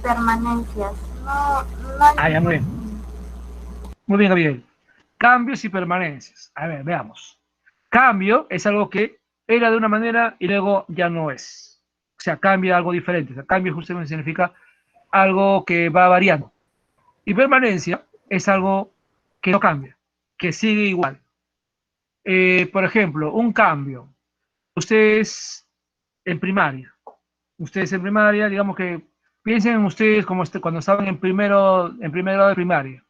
permanencias? No, no. Ah, ya, muy bien. Muy bien, Gabriel. Cambios y permanencias. A ver, veamos. Cambio es algo que era de una manera y luego ya no es. O sea, cambia algo diferente. O sea, cambio justamente significa algo que va variando. Y permanencia es algo que no cambia, que sigue igual. Por ejemplo, un cambio. Ustedes en primaria. Ustedes en primaria, digamos que piensen en ustedes como cuando estaban en primero grado de primaria.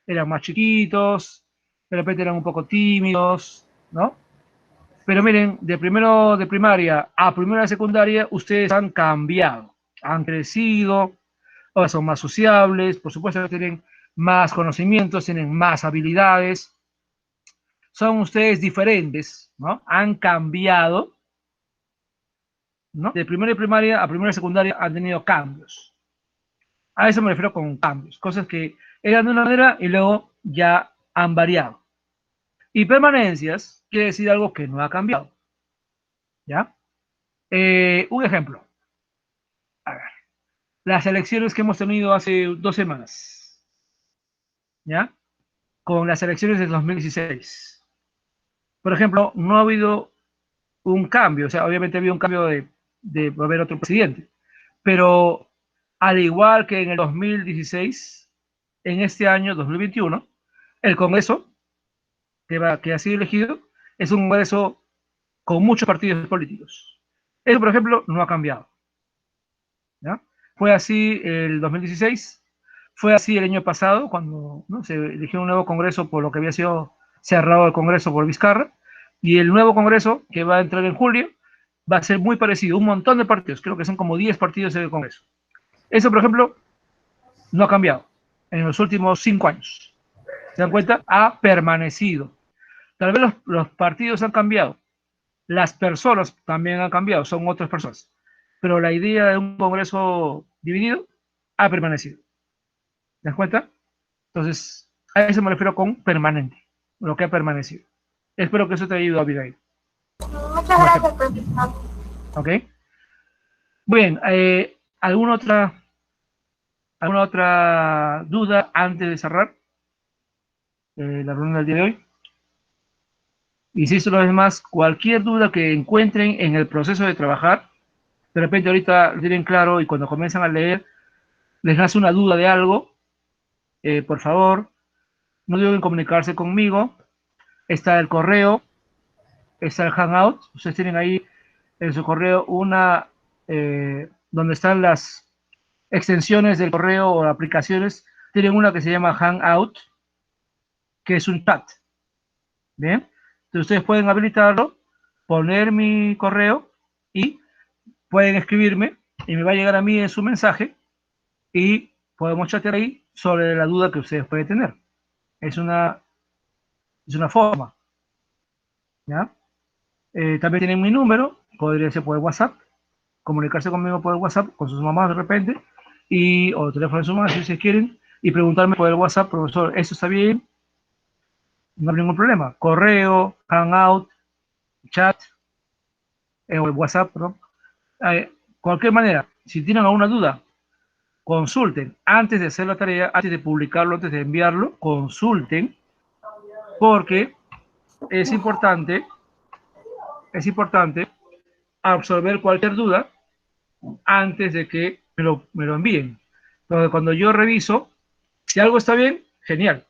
Eran más chiquitos, de repente eran un poco tímidos, ¿no? Pero miren, de primero de primaria a primero de secundaria, ustedes han cambiado, han crecido, ahora son más sociables, por supuesto tienen más conocimientos, tienen más habilidades, son ustedes diferentes, ¿no? Han cambiado, ¿no? De primero de primaria a primero de secundaria han tenido cambios. A eso me refiero con cambios, cosas que eran de una manera y luego ya han variado. Y permanencias quiere decir algo que no ha cambiado. ¿Ya? Un ejemplo. A ver. Las elecciones que hemos tenido hace 2 semanas. ¿Ya? Con las elecciones del 2016. Por ejemplo, no ha habido un cambio. O sea, obviamente ha habido un cambio de haber otro presidente. Pero al igual que en el 2016, en este año 2021, el Congreso que ha sido elegido es un Congreso con muchos partidos políticos. Eso, por ejemplo, no ha cambiado. ¿Ya? Fue así el 2016, fue así el año pasado, cuando, ¿no?, se eligió un nuevo Congreso por lo que había sido cerrado el Congreso por Vizcarra, y el nuevo Congreso que va a entrar en julio va a ser muy parecido, un montón de partidos, creo que son como 10 partidos en el Congreso. Eso, por ejemplo, no ha cambiado en los últimos 5 años. ¿Se dan cuenta? Ha permanecido. Tal vez los partidos han cambiado, las personas también han cambiado, son otras personas, pero la idea de un Congreso dividido ha permanecido. ¿Te das cuenta? Entonces, a eso me refiero con permanente, lo que ha permanecido. Espero que eso te ayude, Abigail. Muchas gracias, profesor. ¿Ok? Bien, ¿alguna otra duda antes de cerrar la reunión del día de hoy? Insisto una vez más, cualquier duda que encuentren en el proceso de trabajar, de repente ahorita lo tienen claro y cuando comienzan a leer les nace una duda de algo, por favor, no deben comunicarse conmigo. Está el correo, está el Hangout. Ustedes tienen ahí en su correo una donde están las extensiones del correo o aplicaciones, tienen una que se llama Hangout, que es un chat. Bien, entonces ustedes pueden habilitarlo, poner mi correo y pueden escribirme y me va a llegar a mí en su mensaje y podemos chatear ahí sobre la duda que ustedes pueden tener. Es una forma, ¿ya? También tienen mi número, podría ser por WhatsApp, comunicarse conmigo por WhatsApp, con sus mamás de repente, o el teléfono de sus mamás si ustedes quieren, y preguntarme por el WhatsApp, profesor, ¿eso está bien? No hay ningún problema. Correo, Hangout, chat, o el WhatsApp, perdón. Cualquier manera, si tienen alguna duda, consulten antes de hacer la tarea, antes de publicarlo, antes de enviarlo, consulten, porque es importante absorber cualquier duda antes de que me lo envíen. Entonces, cuando yo reviso, si algo está bien, genial.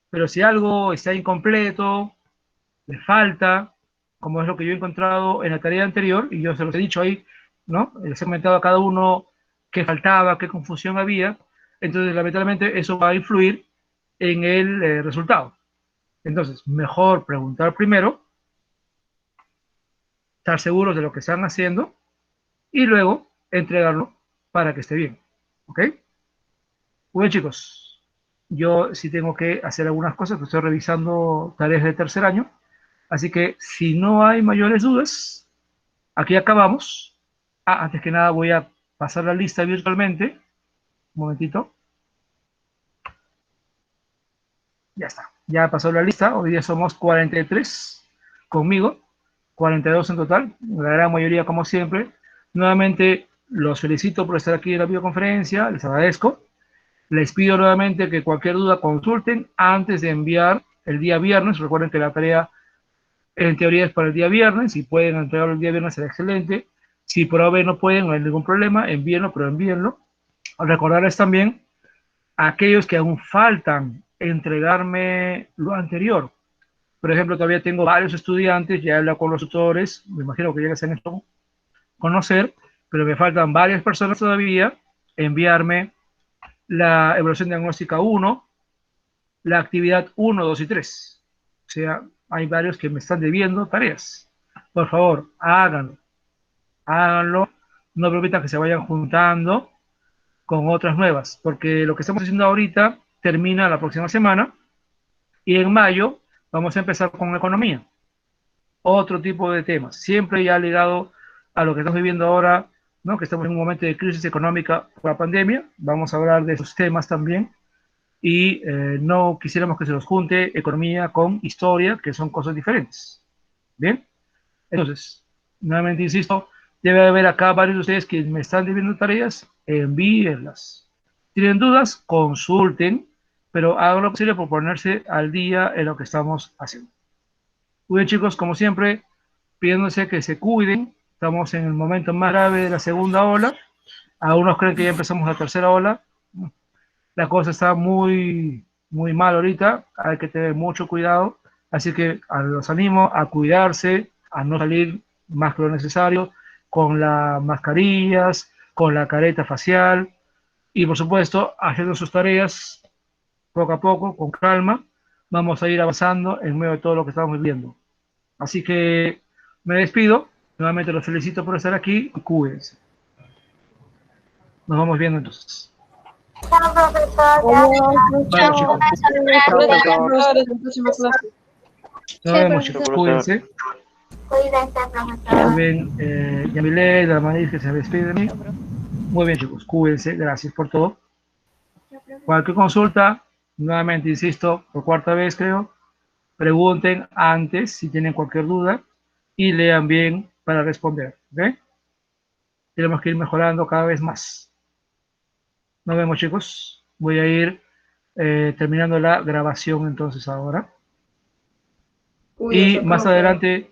Pero si algo está incompleto, le falta, como es lo que yo he encontrado en la tarea anterior, y yo se los he dicho ahí, ¿no? Les he comentado a cada uno qué faltaba, qué confusión había, entonces lamentablemente eso va a influir en el resultado. Entonces, mejor preguntar primero, estar seguros de lo que están haciendo, y luego entregarlo para que esté bien. ¿Ok? Muy bien, chicos. Yo sí tengo que hacer algunas cosas, que estoy revisando tareas de tercer año. Así que si no hay mayores dudas, aquí acabamos. Antes que nada voy a pasar la lista virtualmente. Un momentito. Ya está. Ya pasó la lista. Hoy día somos 43 conmigo. 42 en total. La gran mayoría, como siempre. Nuevamente, los felicito por estar aquí en la videoconferencia. Les agradezco. Les pido nuevamente que cualquier duda consulten antes de enviar el día viernes. Recuerden que la tarea en teoría es para el día viernes. Si pueden entregarlo el día viernes será excelente. Si por AB no pueden, no hay ningún problema. Envíenlo, pero envíenlo. Recordarles también a aquellos que aún faltan entregarme lo anterior. Por ejemplo, todavía tengo varios estudiantes, ya he hablado con los tutores, me imagino que ya les han hecho conocer, pero me faltan varias personas todavía enviarme la evaluación diagnóstica 1, la actividad 1, 2 y 3. O sea, hay varios que me están debiendo tareas. Por favor, háganlo. Háganlo. No permitan que se vayan juntando con otras nuevas, porque lo que estamos haciendo ahorita termina la próxima semana y en mayo vamos a empezar con economía. Otro tipo de temas, siempre ya ligado a lo que estamos viviendo ahora, ¿no? Que estamos en un momento de crisis económica por la pandemia. Vamos a hablar de esos temas también y no quisiéramos que se nos junte economía con historia, que son cosas diferentes. Bien, entonces, nuevamente insisto, debe haber acá varios de ustedes que me están debiendo tareas, envíenlas. ¿Tienen dudas? Consulten, pero hagan lo posible por ponerse al día en lo que estamos haciendo. Muy bien, chicos, como siempre, pidiéndose que se cuiden. Estamos en el momento más grave de la segunda ola. Algunos creen que ya empezamos la tercera ola. La cosa está muy, muy mal ahorita. Hay que tener mucho cuidado. Así que los animo a cuidarse, a no salir más que lo necesario, con las mascarillas, con la careta facial y, por supuesto, haciendo sus tareas poco a poco, con calma. Vamos a ir avanzando en medio de todo lo que estamos viviendo. Así que me despido. Nuevamente los felicito por estar aquí y cuídense. Nos vamos viendo entonces. Chao, profesor. Vale, chicos. Nos vemos, chicos. Cuídense. Cuídense, profesor. Muy bien, Yamile, Damaris, que se despide de mí. Muy bien, chicos. Cuídense. Gracias por todo. Cualquier consulta, nuevamente insisto, por cuarta vez creo, pregunten antes si tienen cualquier duda y lean bien para responder. ¿Ok? Tenemos que ir mejorando cada vez más. Nos vemos, chicos. Voy a ir terminando la grabación entonces ahora. Cuídense, Y más profe. adelante